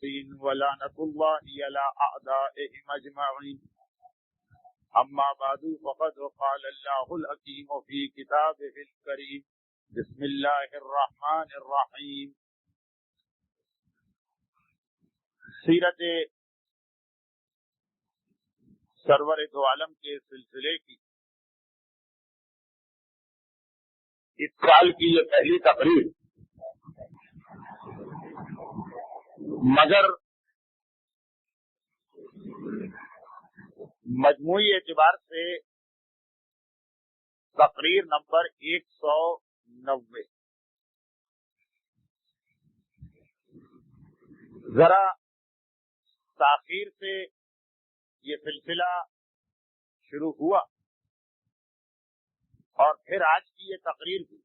ولعنة الله على أعدائهم أجمعين. أما بعد فقد قال الله الحكيم في كتابه الكريم. بسم الله الرحمن الرحيم. سیرت سرور دو عالم کے سلسلے کی اس سال کی یہ پہلی تقریر، مگر مجموعی اعتبار سے تقریر نمبر 190. ذرا تاخیر سے یہ سلسلہ شروع ہوا اور پھر آج کی یہ تقریر بھی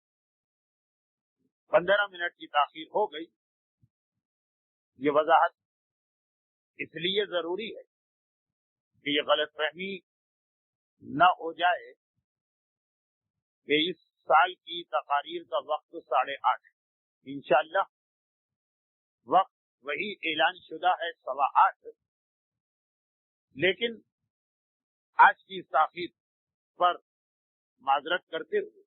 15 منٹ کی تاخیر ہو گئی. یہ وضاحت اس لیے ضروری ہے کہ یہ غلط فہمی نہ ہو جائے کہ اس سال کی تقاریر کا وقت 8:30 ہے. انشاءاللہ وقت وہی اعلان شدہ ہے 8:15، لیکن آج کی اس تاخیر پر معذرت کرتے ہوئے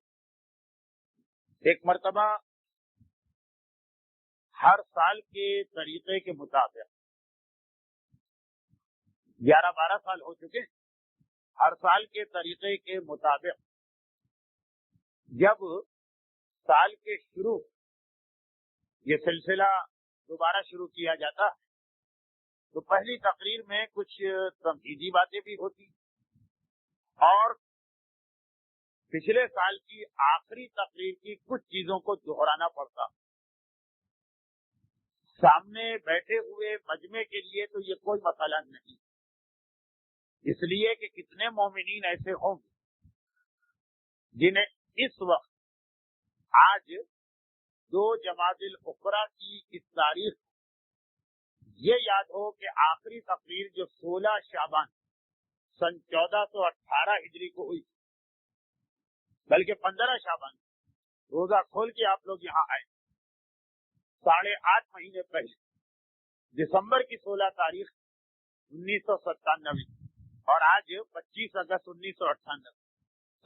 ایک مرتبہ ہر سال کے طریقے کے مطابق 11-12 سال ہو چکے ہیں. ہر سال کے طریقے کے مطابق جب سال کے شروع یہ سلسلہ دوبارہ شروع کیا جاتا ہے تو پہلی تقریر میں کچھ تمہیدی باتیں بھی ہوتی اور پچھلے سال کی آخری تقریر کی کچھ چیزوں کو دہرانا پڑتا. سامنے بیٹھے ہوئے مجمع کے لیے تو یہ کوئی مسئلہ نہیں، اس لیے کہ کتنے مومنین ایسے ہوں گے جنہیں اس وقت آج 2 جمادی الاخری کی اس تاریخ یہ یاد ہو کہ آخری تقریر جو 16 شعبان سن 1418 ہجری کو ہوئی، بلکہ 15 شعبان روزہ کھول کے آپ لوگ یہاں آئے 8.5 مہینے پہلے، دسمبر کی 16 تاریخ 1997 اور آج 25 اگست 1998.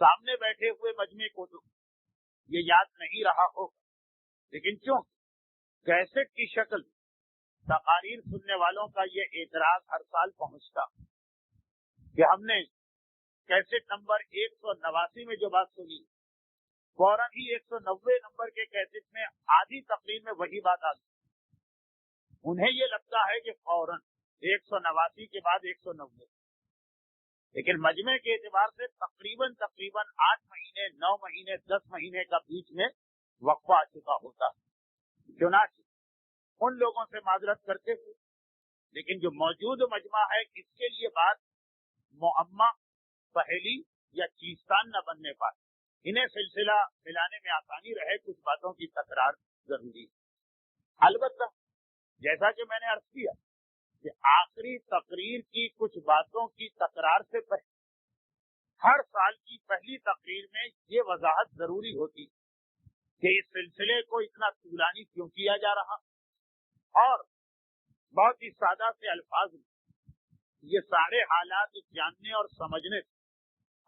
سامنے بیٹھے ہوئے مجمع کو تو یہ یاد نہیں رہا ہوگا، لیکن کیوں کیسٹ کی شکل تقاریر سننے والوں کا یہ اعتراض ہر سال پہنچتا کہ ہم نے کیسٹ نمبر 189 میں جو بات سنی، فوراً ہی 190 نمبر کے کیسٹ میں آدھی تقریر میں وہی بات آ گئی. انہیں یہ لگتا ہے کہ فوراً 189 کے بعد 190، لیکن مجمع کے اعتبار سے تقریباً 8 مہینے 9 مہینے 10 مہینے کا بیچ میں وقفہ آ چکا ہوتا ہے. چنانچہ ان لوگوں سے معذرت کرتے ہوئے، لیکن جو موجود مجمع ہے اس کے لیے بات معمہ پہلی یا چیستان نہ بننے پائے، انہیں سلسلہ ملانے میں آسانی رہے، کچھ باتوں کی تکرار ضروری ہے. البتہ جیسا کہ میں نے عرض کیا کہ آخری تقریر کی کچھ باتوں کی تکرار سے پہلے ہر سال کی پہلی تقریر میں یہ وضاحت ضروری ہوتی کہ اس سلسلے کو اتنا طولانی کیوں کیا جا رہا، اور بہت ہی سادہ سے الفاظ میں یہ سارے حالات جاننے اور سمجھنے سے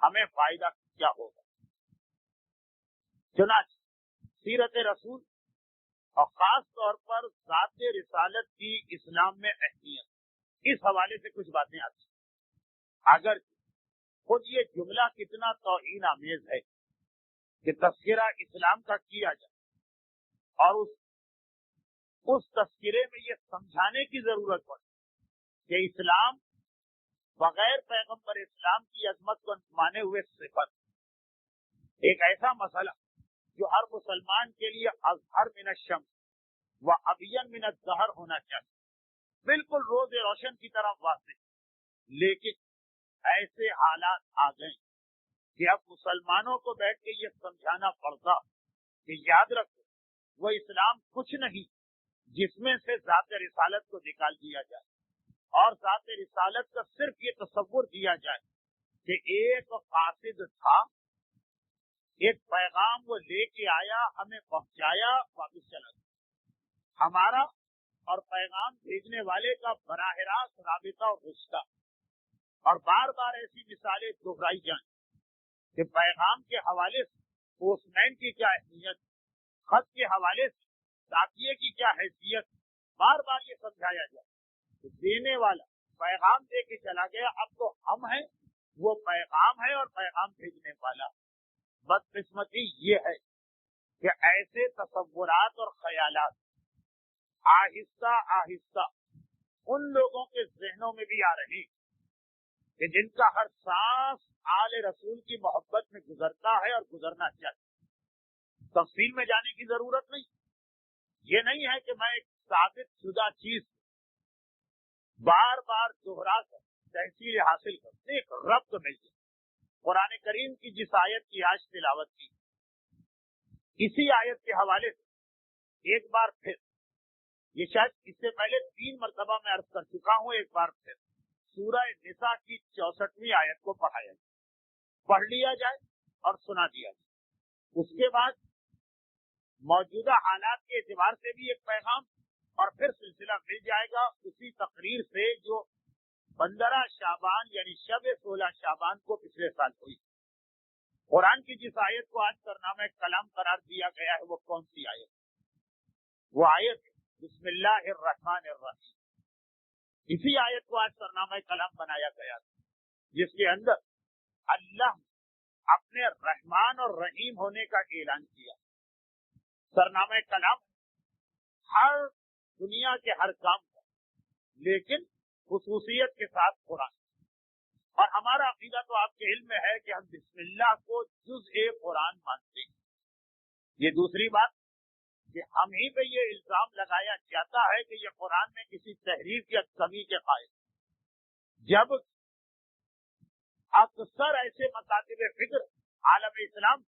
ہمیں فائدہ کیا ہوگا. چنانچہ سیرت رسول اور خاص طور پر ذات رسالت کی اسلام میں اہمیت، اس حوالے سے کچھ باتیں آتی ہیں. اگر خود یہ جملہ کتنا توہین آمیز ہے کہ تذکرہ اسلام کا کیا جائے اور اس تذکرے میں یہ سمجھانے کی ضرورت پڑے کہ اسلام بغیر پیغمبر اسلام کی عظمت کو مانے ہوئے صفت، ایک ایسا مسئلہ جو ہر مسلمان کے لیے اظہر من الشمس و ابین من الظہر ہونا چاہیے، بالکل روز روشن کی طرح واضح. لیکن ایسے حالات آ گئے کہ اب مسلمانوں کو بیٹھ کے یہ سمجھانا پڑتا کہ یاد رکھو وہ اسلام کچھ نہیں جس میں سے ذات رسالت کو نکال دیا جائے اور ذات رسالت کا صرف یہ تصور دیا جائے کہ ایک قاصد تھا، ایک پیغام وہ لے کے آیا، ہمیں پہنچایا، واپس چلا گیا. ہمارا اور پیغام بھیجنے والے کا براہ راست رابطہ اور رشتہ، اور بار بار ایسی مثالیں دہرائی جائیں کہ پیغام کے حوالے سے پوسٹ مین کی کیا اہمیت، خط کے حوالے سے ڈاکیے کی کیا حیثیت، بار بار یہ سمجھایا جائے کہ دینے والا پیغام دے کے چلا گیا، اب تو ہم ہیں، وہ پیغام ہے اور پیغام بھیجنے والا۔ بدقسمتی یہ ہے کہ ایسے تصورات اور خیالات آہستہ آہستہ ان لوگوں کے ذہنوں میں بھی آ رہی کہ جن کا ہر سانس آل رسول کی محبت میں گزرتا ہے اور گزرنا چاہیے۔ تفصیل میں جانے کی ضرورت نہیں، یہ نہیں ہے کہ میں ایک ثابت شدہ چیز بار بار دہرا کر تحصیل حاصل کرتے ایک ربط مل جائے۔ قرآن کریم کی جس آیت کی آج تلاوت کی، اسی آیت کے حوالے سے ایک بار پھر، یہ شاید اس سے پہلے 3 مرتبہ میں عرض کر چکا ہوں، ایک بار پھر سورہ نساء کی 64ویں آیت کو پڑھایا جائے، پڑھ لیا جائے اور سنا دیا جائے۔ اس کے بعد موجودہ حالات کے اعتبار سے بھی ایک پیغام، اور پھر سلسلہ مل جائے گا اسی تقریر سے جو 15 شعبان یعنی شب 16 شعبان کو پچھلے سال ہوئی۔ قرآن کی جس آیت کو آج سرنامہ کلام قرار دیا گیا ہے وہ کون سی آیت؟ وہ آیت بسم اللہ الرحمن الرحیم۔ اسی آیت کو آج سرنامہ کلام بنایا گیا تھا، جس کے اندر اللہ اپنے رحمان اور رحیم ہونے کا اعلان کیا۔ سرنامہ کلام ہر دنیا کے ہر کام کا، لیکن خصوصیت کے ساتھ قرآن، اور ہمارا عقیدہ تو آپ کے علم میں ہے کہ ہم بسم اللہ کو جزء قرآن مانتے ہیں۔ یہ دوسری بات کہ ہم ہی پہ یہ الزام لگایا جاتا ہے کہ یہ قرآن میں کسی تحریف یا کمی کے قائل، جب اکثر ایسے مکاتب فکر عالم اسلام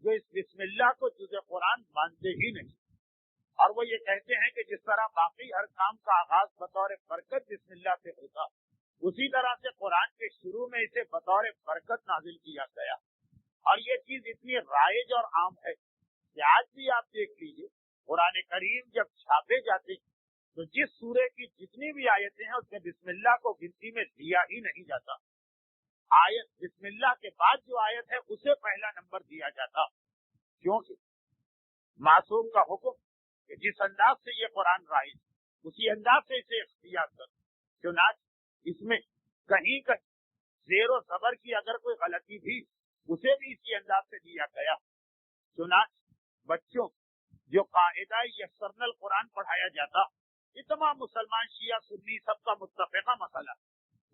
جو اس بسم اللہ کو جزء قرآن مانتے ہی نہیں، اور وہ یہ کہتے ہیں کہ جس طرح باقی ہر کام کا آغاز بطور برکت بسم اللہ سے ہوتا، اسی طرح سے قرآن کے شروع میں اسے بطور برکت نازل کیا گیا۔ اور یہ چیز اتنی رائج اور عام ہے کہ آج بھی آپ دیکھ لیجئے، قرآن کریم جب چھاپے جاتے ہیں تو جس سورے کی جتنی بھی آیتیں ہیں اس میں بسم اللہ کو گنتی میں دیا ہی نہیں جاتا۔ آیت بسم اللہ کے بعد جو آیت ہے اسے پہلا نمبر دیا جاتا، کیونکہ معصوم کا حکم کہ جس انداز سے یہ قرآن رائج اسی انداز سے اسے اختیار کر، چنانچہ اس میں کہیں کہیں زیر و زبر کی اگر کوئی غلطی بھی اسے بھی اسی انداز سے دیا گیا۔ چنانچہ بچوں جو قاعدہ یسرن القرآن پڑھایا جاتا، یہ تمام مسلمان شیعہ سنی سب کا متفقہ مسئلہ،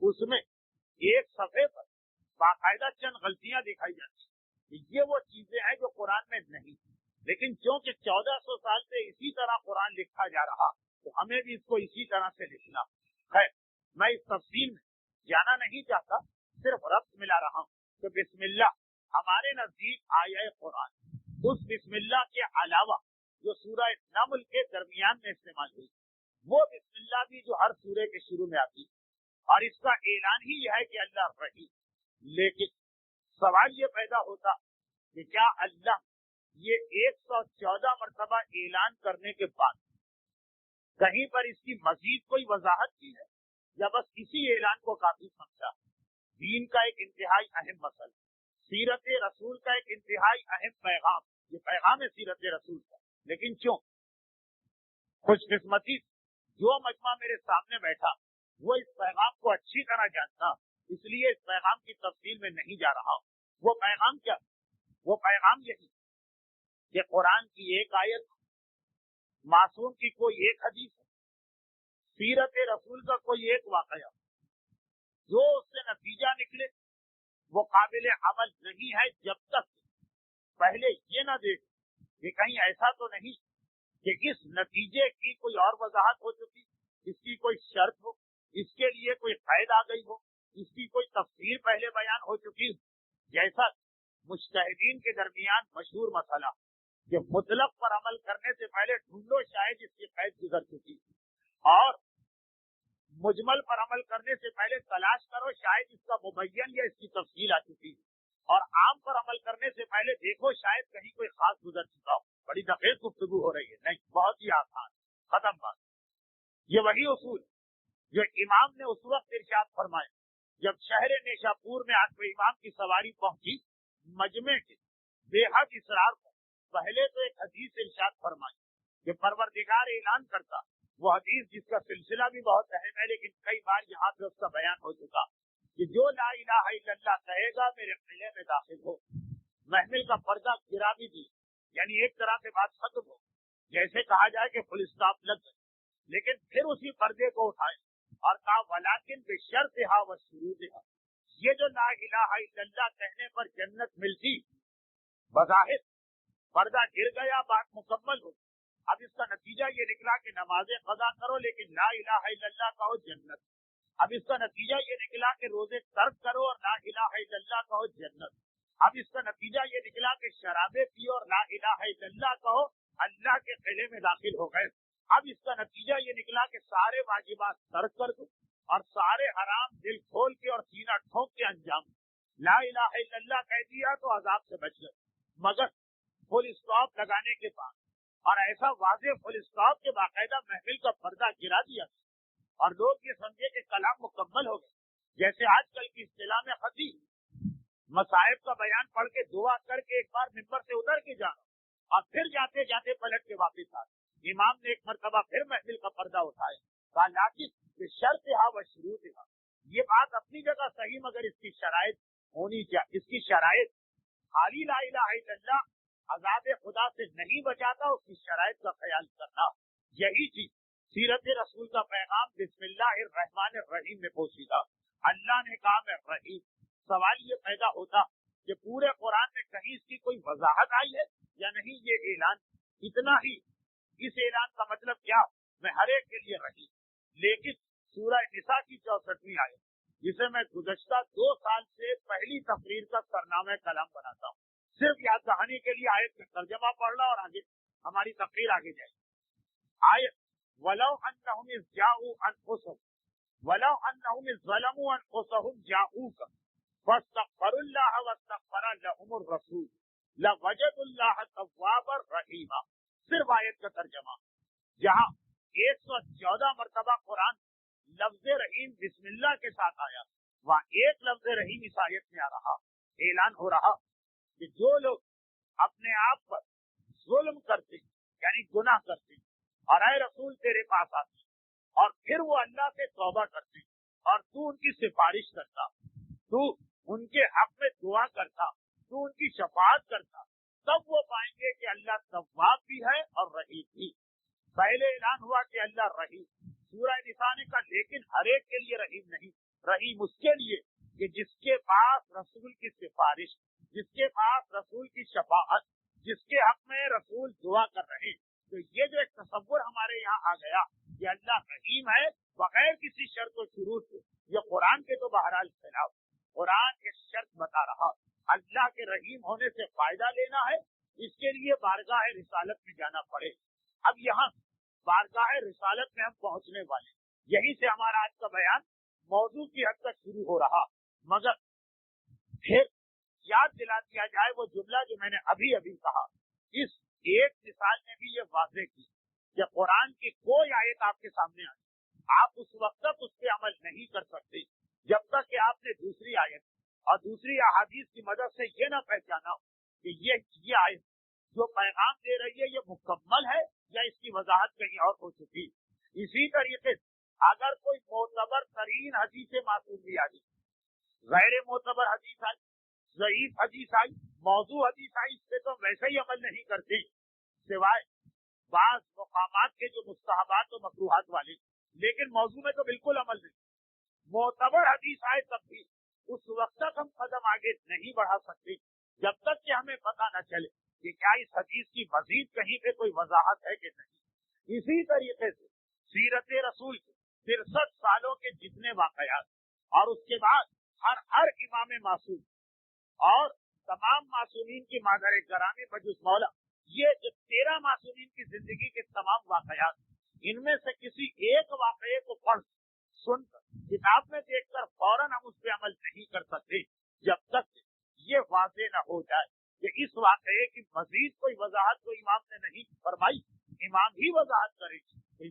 اس میں ایک صفحے پر باقاعدہ چند غلطیاں دکھائی جاتی، یہ وہ چیزیں ہیں جو قرآن میں نہیں، لیکن چونکہ 1400 سال سے اسی طرح قرآن لکھا جا رہا تو ہمیں بھی اس کو اسی طرح سے لکھنا۔ خیر، میں اس تفصیل میں جانا نہیں چاہتا، صرف ربط ملا رہا ہوں کہ بسم اللہ ہمارے نزدیک آیہ قرآن اس بسم اللہ کے علاوہ جو سورہ نمل کے درمیان میں استعمال ہوئی، وہ بسم اللہ بھی جو ہر سورے کے شروع میں آتی، اور اس کا اعلان ہی یہ ہے کہ اللہ رحیم۔ لیکن سوال یہ پیدا ہوتا کہ کیا اللہ یہ 114 مرتبہ اعلان کرنے کے بعد کہیں پر اس کی مزید کوئی وضاحت کی ہے، یا بس اسی اعلان کو کافی سمجھا؟ دین کا ایک انتہائی اہم مسئلہ، سیرت رسول کا ایک انتہائی اہم پیغام، یہ پیغام ہے سیرت رسول کا، لیکن کیوں خوش قسمتی جو مجمع میرے سامنے بیٹھا وہ اس پیغام کو اچھی طرح جانتا، اس لیے اس پیغام کی تفصیل میں نہیں جا رہا۔ وہ پیغام کیا؟ وہ پیغام یہی کہ قرآن کی ایک آیت، معصوم کی کوئی ایک حدیث، سیرت رسول کا کوئی ایک واقعہ، جو اس سے نتیجہ نکلے وہ قابل عمل نہیں ہے جب تک پہلے یہ نہ دیکھ کہ کہیں ایسا تو نہیں کہ اس نتیجے کی کوئی اور وضاحت ہو چکی، اس کی کوئی شرط ہو، اس کے لیے کوئی قید آ گئی ہو، اس کی کوئی تفسیر پہلے بیان ہو چکی، جیسا مجتہدین کے درمیان مشہور مسئلہ کہ مطلق پر عمل کرنے سے پہلے ڈھونڈو شاید اس کی قید گزر چکی، اور مجمل پر عمل کرنے سے پہلے تلاش کرو شاید اس کا مبین یا اس کی تفصیل آ چکی، اور عام پر عمل کرنے سے پہلے دیکھو شاید کہیں کوئی خاص گزر چکا ہو۔ بڑی دقیق گفتگو ہو رہی ہے، نہیں، بہت ہی آسان، ختم بات۔ یہ وہی اصول جو امام نے اس وقت ارشاد فرمایا جب شہر نیشاپور میں آج امام کی سواری پہنچی مجمع کے بے حد اصرار پر پہلے تو ایک حدیث ارشاد فرمائی کہ پروردگار اعلان کرتا، وہ حدیث جس کا سلسلہ بھی بہت اہم ہے لیکن کئی بار یہاں پہ اس کا بیان ہو چکا کہ جو لا الہ الا اللہ کہے گا میرے قلعے میں داخل ہو۔ محمل کا پردہ گرا بھی دی، یعنی ایک طرح سے بات ختم ہو، جیسے کہا جائے کہ فل اسٹاپ لگ گئے، لیکن پھر اسی پردے کو اٹھائے اور کہا ولیکن بشرطھا وشروطھا، یہ جو لا الہ الا اللہ کہنے پر جنت ملتی، بظاہر پردہ گر گیا، بات مکمل ہو، اب اس کا نتیجہ یہ نکلا کہ نمازیں قضا کرو لیکن لا الہ الا اللہ کہو جنت، اب اس کا نتیجہ یہ نکلا کہ روزے ترک کرو اور لا الہ الا اللہ کہو جنت، اب اس کا نتیجہ یہ نکلا کہ شرابیں پیو اور لا الہ الا اللہ کہو اللہ کے قلعے میں داخل ہو گئے، اب اس کا نتیجہ یہ نکلا کہ سارے واجبات ترک کر دو اور سارے حرام دل کھول کے اور سینہ ٹھونک کے انجام، لا الہ الا اللہ کہہ دیا تو عذاب سے بچ گئے، مگر فل اسٹاپ لگانے کے بعد اور ایسا واضح فل اسٹاپ کے باقاعدہ محفل کا پردہ گرا دیا اور لوگ یہ سمجھے کہ کلام مکمل ہو گئے، جیسے آج کل کی اصطلاح میں خطیب مصائب کا بیان پڑھ کے دعا کر کے ایک بار ممبر سے اتر کے جانا اور پھر جاتے جاتے پلٹ کے واپس آ، امام نے ایک مرتبہ پھر محفل کا پردہ اٹھایا، کہا لیکن بشرطھا وشروطھا، یہ بات اپنی جگہ صحیح مگر اس کی شرائط ہونی چاہیے، اس کی شرائط خالی لا الہ الا اللہ عذاب خدا سے نہیں بچاتا، اس کی شرائط کا خیال کرنا، یہی چیز سیرت رسول کا پیغام بسم اللہ الرحمن الرحیم میں پہنچا، اللہ نے کہا میں رحیم، سوال یہ پیدا ہوتا کہ پورے قرآن میں کہیں اس کی کوئی وضاحت آئی ہے یا نہیں، یہ اعلان اتنا ہی، اس اعلان کا مطلب کیا، میں ہر ایک کے لیے رحیم، لیکن سورہ نساء کی 64ویں آیت جسے میں گزشتہ 2 سال سے پہلی تقریر کا سرنامہ کلام بناتا ہوں، صرف یاد دہانی کے لیے آیت کا ترجمہ پڑھنا اور آگے ہماری تقریر آگے جائے، آیت وَلَوْ أَنَّهُمْ إِذْ جَاءُوا أَنفُسَهُمْ وَلَوْ أَنَّهُمْ إِذْ ظَلَمُوا أَنفُسَهُمْ جَاءُوكَ فَاسْتَغْفَرُوا اللَّهَ وَاسْتَغْفَرَ لَهُمُ الرَّسُولُ لَوَجَدُوا اللَّهَ تَوَّابًا رَحِيمًا، صرف آیت کا ترجمہ، جہاں 114 مرتبہ قرآن لفظ رحیم بسم اللہ کے ساتھ آیا، وہاں ایک لفظ رحیم اس آیت میں آ رہا، اعلان ہو رہا کہ جو لوگ اپنے آپ پر ظلم کرتے یعنی گناہ کرتے اور اے رسول تیرے پاس آتے اور پھر وہ اللہ سے توبہ کرتے اور تو ان کی سفارش کرتا، تو ان کے حق میں دعا کرتا، تو ان کی شفاعت کرتا، تب وہ پائیں گے کہ اللہ تواب بھی ہے اور رحیم بھی۔ پہلے اعلان ہوا کہ اللہ رحیم، سورہ نساء نے کہا لیکن ہر ایک کے لیے رحیم نہیں، رحیم اس کے لیے کہ جس کے پاس رسول کی سفارش، جس کے پاس رسول کی شفاعت، جس کے حق میں رسول دعا کر رہے، تو یہ جو ایک تصور ہمارے یہاں آ گیا کہ اللہ رحیم ہے بغیر کسی شرط و شروط سے، یہ قرآن کے تو بہرحال خلاف، قرآن ایک شرط بتا رہا، اللہ کے رحیم ہونے سے فائدہ لینا ہے، اس کے لیے بارگاہ رسالت میں جانا پڑے۔ اب یہاں بارگاہ رسالت میں ہم پہنچنے والے، یہیں سے ہمارا آج کا بیان موضوع کی حد تک شروع ہو رہا، مگر پھر یاد دلا دیا جائے وہ جملہ جو میں نے ابھی کہا، اس ایک مثال نے بھی یہ واضح کی کہ قرآن کی کوئی آیت آپ کے سامنے آئی، آپ اس وقت تک اس پہ عمل نہیں کر سکتے جب تک کہ آپ نے دوسری آیت اور دوسری احادیث کی مدد سے یہ نہ پہچانا کہ یہ آیت جو پیغام دے رہی ہے یہ مکمل ہے یا اس کی وضاحت کہیں اور ہو چکی۔ اسی طریقے سے اگر کوئی معتبر ترین حدیث معصوم بھی آئی، غیر معتبر حدیث آئی، ضعیف حدیث آئی، موضوع حدیث آئی، اس پہ تو ویسے ہی عمل نہیں کرتے سوائے بعض مقامات کے جو مستحبات و مکروہات والے، لیکن موضوع میں تو بالکل عمل نہیں۔ معتبر حدیث آئے تب بھی اس وقت تک ہم قدم آگے نہیں بڑھا سکتے جب تک کہ ہمیں پتہ نہ چلے کہ کیا اس حدیث کی مزید کہیں پہ کوئی وضاحت ہے کہ نہیں۔ اسی طریقے سے سیرت رسول کے 63 سالوں کے جتنے واقعات اور اس کے بعد ہر امام معصوم اور تمام معصومین کی مادر گرامی بجز مولا، یہ جو 13 معصومین کی زندگی کے تمام واقعات، ان میں سے کسی ایک واقعے کو پڑھ سن کر کتاب میں دیکھ کر فوراً ہم اس پہ عمل نہیں کر سکتے جب تک یہ واضح نہ ہو جائے کہ اس واقعے کی مزید کوئی وضاحت کوئی امام نے نہیں فرمائی، امام ہی وضاحت کرے، کوئی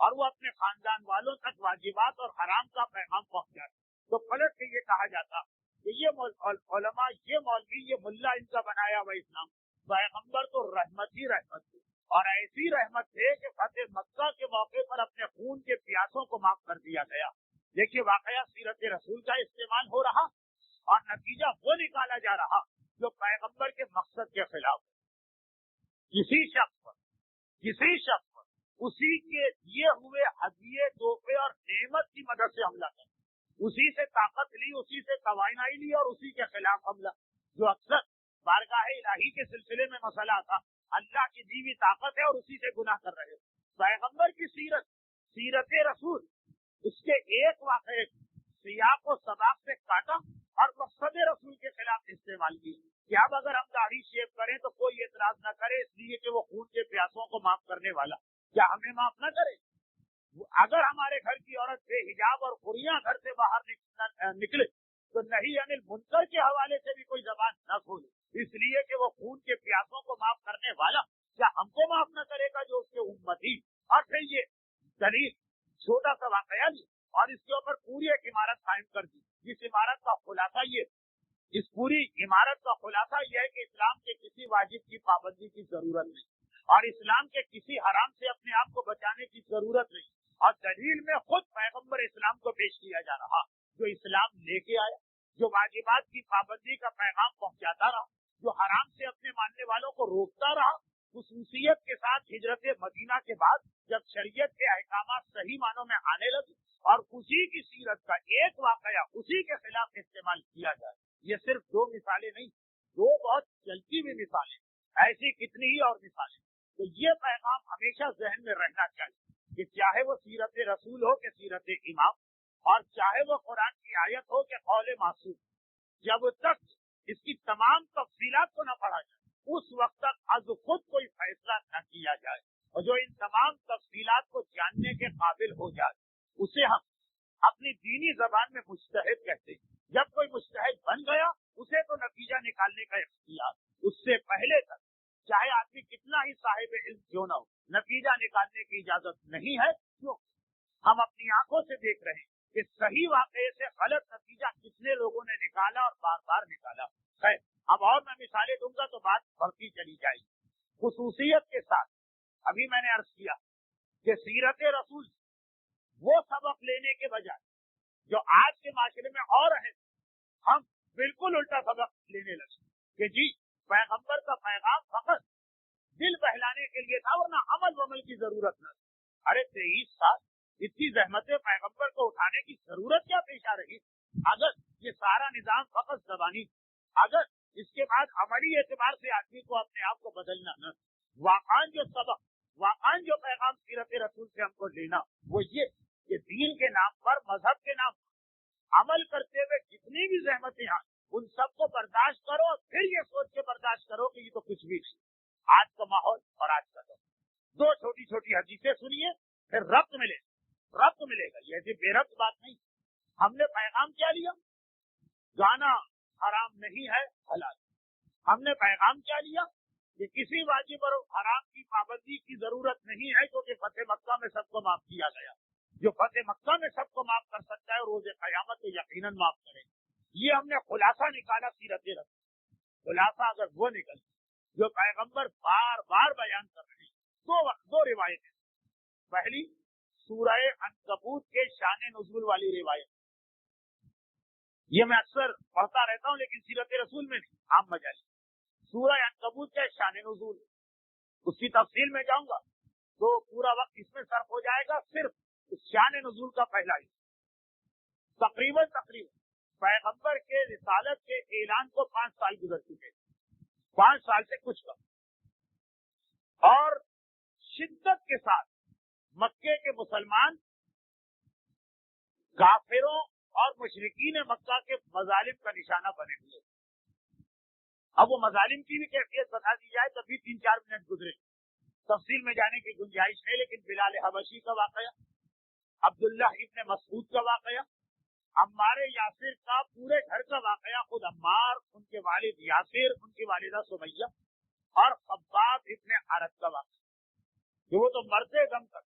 اور وہ اپنے خاندان والوں تک واجبات اور حرام کا پیغام پہنچاتے. تو پلٹ کے یہ کہا جاتا کہ یہ علماء، یہ مولوی، یہ ملا ان کا بنایا ہوا اسلام. پیغمبر تو رحمت ہی رحمت تھی، اور ایسی رحمت ہے کہ فتح مکہ کے موقع پر اپنے خون کے پیاسوں کو معاف کر دیا گیا. دیکھیے واقعہ سیرت رسول کا استعمال ہو رہا اور نتیجہ وہ نکالا جا رہا جو پیغمبر کے مقصد کے خلاف. کسی شخص پر اسی کے دیے ہوئے ہدیے، تحفے اور نعمت کی مدد سے حملہ کرنا، اسی سے طاقت لی، اسی سے توانائی لی اور اسی کے خلاف حملہ. جو اکثر بارگاہ الہی کے سلسلے میں مسئلہ تھا، اللہ کی دی ہوئی طاقت ہے اور اسی سے گناہ کر رہے. پیغمبر کی سیرت رسول، اس کے ایک واقعے سیاق و سباق سے کاٹا اور مقصد رسول کے خلاف استعمال کی کہ اب اگر ہم داڑھی شیو کریں تو کوئی اعتراض نہ کرے، اس لیے کہ وہ خون کے پیاسوں کو معاف کرنے والا. کیا ہمیں معاف نہ کرے؟ اگر ہمارے گھر کی عورت بے حجاب اور خوریاں گھر سے باہر نکلے تو نہیں انل منکر کے حوالے سے بھی کوئی زبان نہ کھولے، اس لیے کہ وہ خون کے پیاسوں کو معاف کرنے والا. کیا ہم کو معاف نہ کرے گا جو اس کے امتی؟ اور پھر یہ دلیل چھوٹا سا واقعہ لی اور اس کے اوپر پوری ایک عمارت قائم کر دی. جس عمارت کا خلاصہ اس پوری عمارت کا خلاصہ یہ ہے کہ اسلام کے کسی واجب کی پابندی کی ضرورت نہیں، اور اسلام کے کسی حرام سے اپنے آپ کو بچانے کی ضرورت نہیں. اور دلیل میں خود پیغمبر اسلام کو پیش کیا جا رہا جو اسلام لے کے آیا، جو واجبات کی پابندی کا پیغام پہنچاتا رہا، جو حرام سے اپنے ماننے والوں کو روکتا رہا. خصوصیت کے ساتھ ہجرت مدینہ کے بعد جب شریعت کے احکامات صحیح معنوں میں آنے لگے اور اسی کی سیرت کا ایک واقعہ اسی کے خلاف استعمال کیا جائے. یہ صرف دو مثالیں نہیں، دو بہت چلتی ہوئی مثالیں، ایسی کتنی ہی اور مثالیں. تو یہ پیغام ہمیشہ ذہن میں رہنا چاہیے کہ چاہے وہ سیرت رسول ہو کہ سیرت امام، اور چاہے وہ قرآن کی آیت ہو کہ قول معصوم، جب تک اس کی تمام تفصیلات کو نہ پڑھا جائے اس وقت تک از خود کوئی فیصلہ نہ کیا جائے. اور جو ان تمام تفصیلات کو جاننے کے قابل ہو جائے اسے ہم اپنی دینی زبان میں مجتہد کہتے ہیں. جب کوئی مجتہد بن گیا اسے تو نتیجہ نکالنے کا اختیار، اس سے پہلے تک چاہے آدمی کتنا ہی صاحب علم کیوں نہ ہو، نتیجہ نکالنے کی اجازت نہیں ہے. کیوں؟ ہم اپنی آنکھوں سے دیکھ رہے ہیں کہ صحیح واقعے سے غلط نتیجہ کتنے لوگوں نے نکالا اور بار بار نکالا. خیر، اب اور میں مثالیں دوں گا تو بات بڑھتی چلی جائے گی. خصوصیت کے ساتھ ابھی میں نے عرض کیا کہ سیرت رسول وہ سبق لینے کے بجائے جو آج کے معاشرے میں اور ہے، ہم بالکل الٹا سبق لینے لگے کہ جی پیغمبر کا پیغام فقط دل بہلانے کے لیے تھا ورنہ عمل ومل کی ضرورت نہ تھی. ارے 23 سال اتنی زحمتیں پیغمبر کو اٹھانے کی ضرورت کیا پیش آ رہی؟ اگر یہ سارا نظام فقط زبانی، اگر اس کے بعد عملی اعتبار سے آدمی کو اپنے آپ کو بدلنا نہ، واقعاً جو سبق، واقعاً جو پیغام سیرت رسول سے ہم کو لینا وہ یہ کہ دین کے نام پر، مذہب کے نام پر عمل کرتے ہوئے جتنی بھی زحمتیں ہیں ان سب کو برداشت کرو اور پھر یہ سوچ کے برداشت کرو کہ یہ تو کچھ بھی نہیں. آج کا ماحول اور آج کا دور، دو چھوٹی چھوٹی حدیثیں سنیے پھر ربط ملے گا. یہ بے ربط بات نہیں. ہم نے پیغام کیا لیا؟ گانا حرام نہیں ہے، حلال. ہم نے پیغام کیا لیا کہ کسی واجب اور حرام کی پابندی کی ضرورت نہیں ہے کیونکہ فتح مکہ میں سب کو معاف کیا گیا. جو فتح مکہ میں سب کو معاف کر سکتا ہے روز قیامت تو یقیناً معاف کرے. یہ ہم نے خلاصہ نکالا سیرت رسول. خلاصہ اگر وہ نکل جو پیغمبر بار بار بیان کر رہے ہیں، دو روایتیں. پہلی سورہ عنکبوت کے شان نزول والی روایت، یہ میں اکثر پڑھتا رہتا ہوں لیکن سیرت رسول میں نہیں، عام مجالس. سورہ عنکبوت کے شان نزول، اس کی تفصیل میں جاؤں گا تو پورا وقت اس میں صرف ہو جائے گا. صرف شان نزول کا پہلا حصہ تقریباً پیغمبر کے رسالت کے اعلان کو 5 سال گزر چکے، 5 سال سے کچھ کم، اور شدت کے ساتھ مکے کے مسلمان کافروں اور مشرکین مکہ کے مظالم کا نشانہ بنے ہوئے. اب وہ مظالم کی بھی کیفیت بتا دی جائے تبھی 3-4 منٹ گزرے، تفصیل میں جانے کی گنجائش ہے. لیکن بلال حبشی کا واقعہ، عبداللہ ابن مسعود کا واقعہ، عمار یاسر کا پورے گھر کا واقعہ، خود عمار، ان کے والد یاسر، ان کی والدہ سمیہ اور خباب ابن عرد کا واقعہ کہ وہ تو مرتے دم تک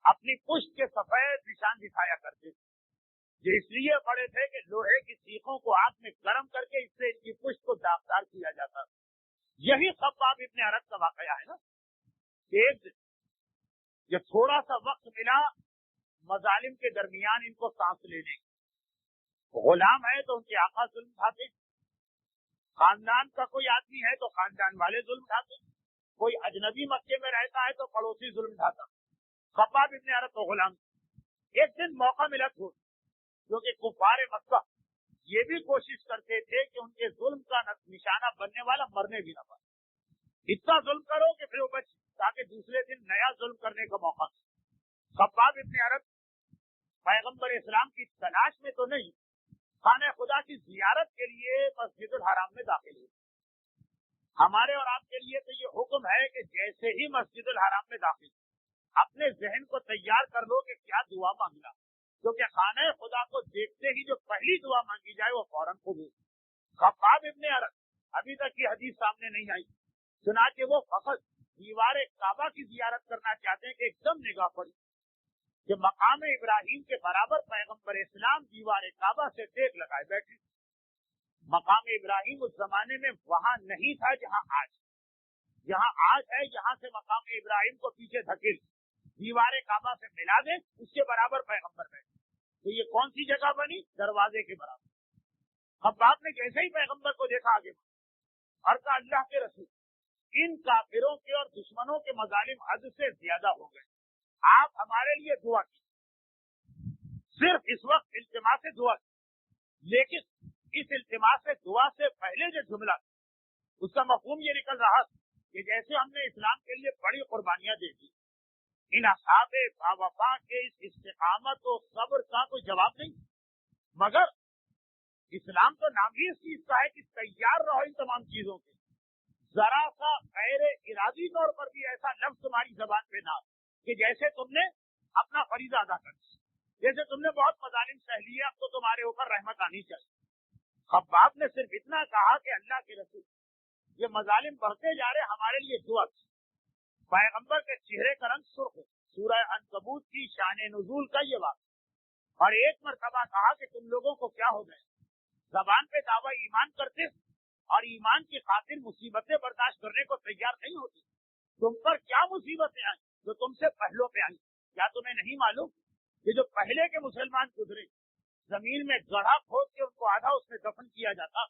اپنی پشت کے سفید نشان دکھایا کرتے تھے. یہ اس لیے پڑے تھے کہ لوہے کی سیخوں کو آگ میں گرم کر کے اس سے ان کی پشت کو داغدار کیا جاتا تھا. یہی خباب ابن ارت کا واقعہ ہے نا. ایک دن جب تھوڑا سا وقت ملا مظالم کے درمیان ان کو سانس لینے، غلام ہے تو ان کے آقا ظلم اٹھاتے، خاندان کا کوئی آدمی ہے تو خاندان والے ظلم اٹھاتے، کوئی اجنبی مکے میں رہتا ہے تو پڑوسی ظلم اٹھاتا. خباب ابن ارت کو غلام. ایک دن موقع ملا تھوڑا، کیونکہ کفار مکہ یہ بھی کوشش کرتے تھے کہ ان کے ظلم کا نشانہ بننے والا مرنے بھی نہ پائے. اتنا ظلم کرو کہ پھر وہ بچ، تاکہ دوسرے دن نیا ظلم کرنے کا موقع ملے. خباب ابن ارت پیغمبر اسلام کی تلاش میں تو نہیں، خانہ خدا کی زیارت کے لیے مسجد الحرام میں داخل ہوئے. ہمارے اور آپ کے لیے تو یہ حکم ہے کہ جیسے ہی مسجد الحرام میں داخل اپنے ذہن کو تیار کر لو کہ کیا دعا مانگنا، کیونکہ خانہ خدا کو دیکھتے ہی جو پہلی دعا مانگی جائے وہ فوراً قبول. خباب ابن ارت ابھی تک یہ حدیث سامنے نہیں آئی، چنانچہ وہ فقط دیوار کعبہ کی زیارت کرنا چاہتے ہیں کہ ایک دم نگاہ پڑی کہ مقام ابراہیم کے برابر پیغمبر اسلام دیوار کعبہ سے دیکھ لگائے بیٹھے. مقام ابراہیم اس زمانے میں وہاں نہیں تھا جہاں آج ہے. یہاں سے مقام ابراہیم کو پیچھے دھکیل دیوار کعبہ سے ملا دیں، اس کے برابر پیغمبر بیٹھے. تو یہ کون سی جگہ بنی؟ دروازے کے برابر. خباب نے جیسے ہی پیغمبر کو دیکھا آگے اور کہا اللہ کے رسول، ان کافروں کے اور دشمنوں کے مظالم حد سے زیادہ ہو گئے، آپ ہمارے لیے دعا کی. صرف اس وقت التماس سے دعا کی، لیکن اس التماس سے دعا سے پہلے جو جملہ اس کا مفہوم یہ نکل رہا کہ جیسے ہم نے اسلام کے لیے بڑی قربانیاں دے دی، ان اصحاب باوفا کے اس استقامت و صبر کا کوئی جواب نہیں. مگر اسلام تو نام ہی اس چیز کا ہے کہ تیار رہو ان تمام چیزوں کے. ذرا سا غیر ارادی طور پر بھی ایسا لفظ تمہاری زبان پہ نہ کہ جیسے تم نے اپنا فریضہ ادا کر دیا، جیسے تم نے بہت مظالم سہ لیے، اب تو تمہارے اوپر رحمت آنی چاہیے. خباب نے صرف اتنا کہا کہ اللہ کے رسول یہ مظالم بڑھتے جا رہے، ہمارے لیے دعا کی. پیغمبر کے چہرے کا رنگ سرخ ہے. سورہ عنکبوت کی شان نزول کا یہ واقعہ. اور ایک مرتبہ کہا کہ تم لوگوں کو کیا ہو گئے، زبان پہ دعویٰ ایمان کرتے اور ایمان کی خاطر مصیبتیں برداشت کرنے کو تیار نہیں ہوتی. تم پر کیا مصیبتیں آئیں جو تم سے پہلوں پہ آئیں؟ کیا تمہیں نہیں معلوم کہ جو پہلے کے مسلمان گزرے زمین میں گڑھا کھود کے ان کو آدھا اس میں دفن کیا جاتا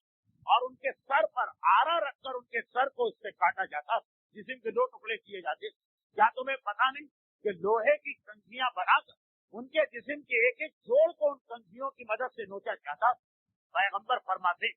اور ان کے سر پر آرا رکھ کر ان کے سر کو اس سے کاٹا جاتا، جسم کے 2 ٹکڑے کیے جاتے. کیا تمہیں پتا نہیں کہ لوہے کی کنگھیاں بنا کر ان کے جسم کے ایک ایک جوڑ کو ان کنگھیوں کی مدد سے نوچا جاتا؟ پیغمبر فرماتے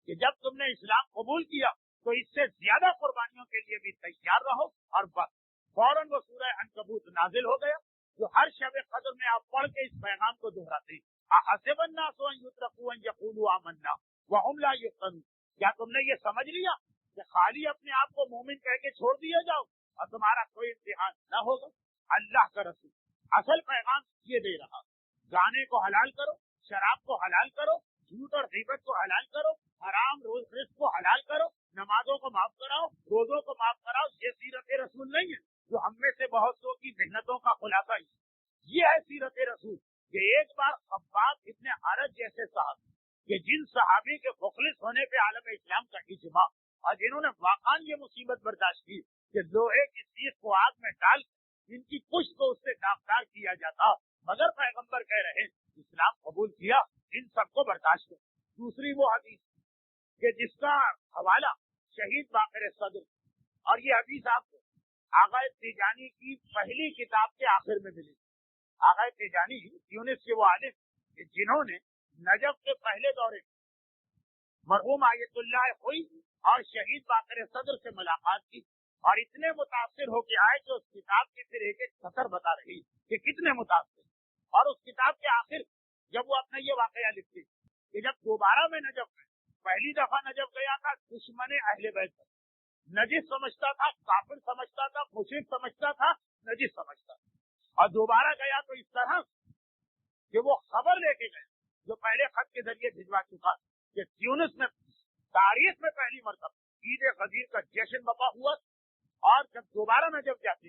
کہ جب تم نے اسلام قبول کیا تو اس سے زیادہ قربانیوں کے لیے بھی تیار رہو. اور بس فوراً وہ سورہ عنکبوت نازل ہو گیا جو ہر شب قدر میں آپ پڑھ کے اس پیغام کو دہراتے ہیں. احسب الناس ان یترکوا ان یقولوا آمنا وهم لا یفتنون. کیا تم نے یہ سمجھ لیا کہ خالی اپنے آپ کو مومن کہہ کے چھوڑ دیا جاؤ اور تمہارا کوئی امتحان نہ ہوگا؟ اللہ کا رسول اصل پیغام یہ دے رہا، گانے کو حلال کرو، شراب کو حلال کرو، جھوٹ اور غیبت کو حلال کرو، حرام رزق کو حلال کرو، نمازوں کو معاف کراؤ، روزوں کو معاف کراؤ. یہ سیرت رسول نہیں ہے جو ہم میں سے بہت سو کی محنتوں کا خلاصہ ہی. یہ ہے سیرت رسول. کہ ایک بار خباب ابن ارت جیسے صاحب کہ جن صحابی کے مخلص ہونے پہ عالم اسلام کا اجماع اور جنہوں نے واقعاً یہ مصیبت برداشت کی کہ لوہے کی سیخ کو آگ میں ڈال ان کی پشت کو اس سے داغدار کیا جاتا، مگر پیغمبر کہہ رہے اسلام قبول کیا، ان سب کو برداشت کر. دوسری وہ حدیث کہ جس کا حوالہ شہید باقر صدر، اور یہ حدیث آپ کو آغا تیجانی کی پہلی کتاب کے آخر میں ملی. آغا تیجانی یونس کے وہ عالم کہ جنہوں نے نجف کے پہلے دورے مرحوم آیت اللہ خوئی اور شہید باقر صدر سے ملاقات کی اور اتنے متاثر ہو کے آئے کہ اس کتاب کی پھر ایک ایک سطر بتا رہی کہ کتنے متاثر. اور اس کتاب کے آخر جب وہ اپنا یہ واقعہ لکھتے کہ جب دوبارہ میں نجف میں پہلی دفعہ نجف گیا تھا، دشمن اہل بیت نجس سمجھتا تھا، کافر سمجھتا تھا، مشرک سمجھتا تھا، نجس سمجھتا تھا. اور دوبارہ گیا تو اس طرح کہ وہ خبر لے کے گئے جو پہلے خط کے ذریعے بھجوا چکا کہ تیونس میں تاریخ میں پہلی مرتبہ عید غدیر کا جشن بپا ہوا. اور جب دوبارہ نجف جاتے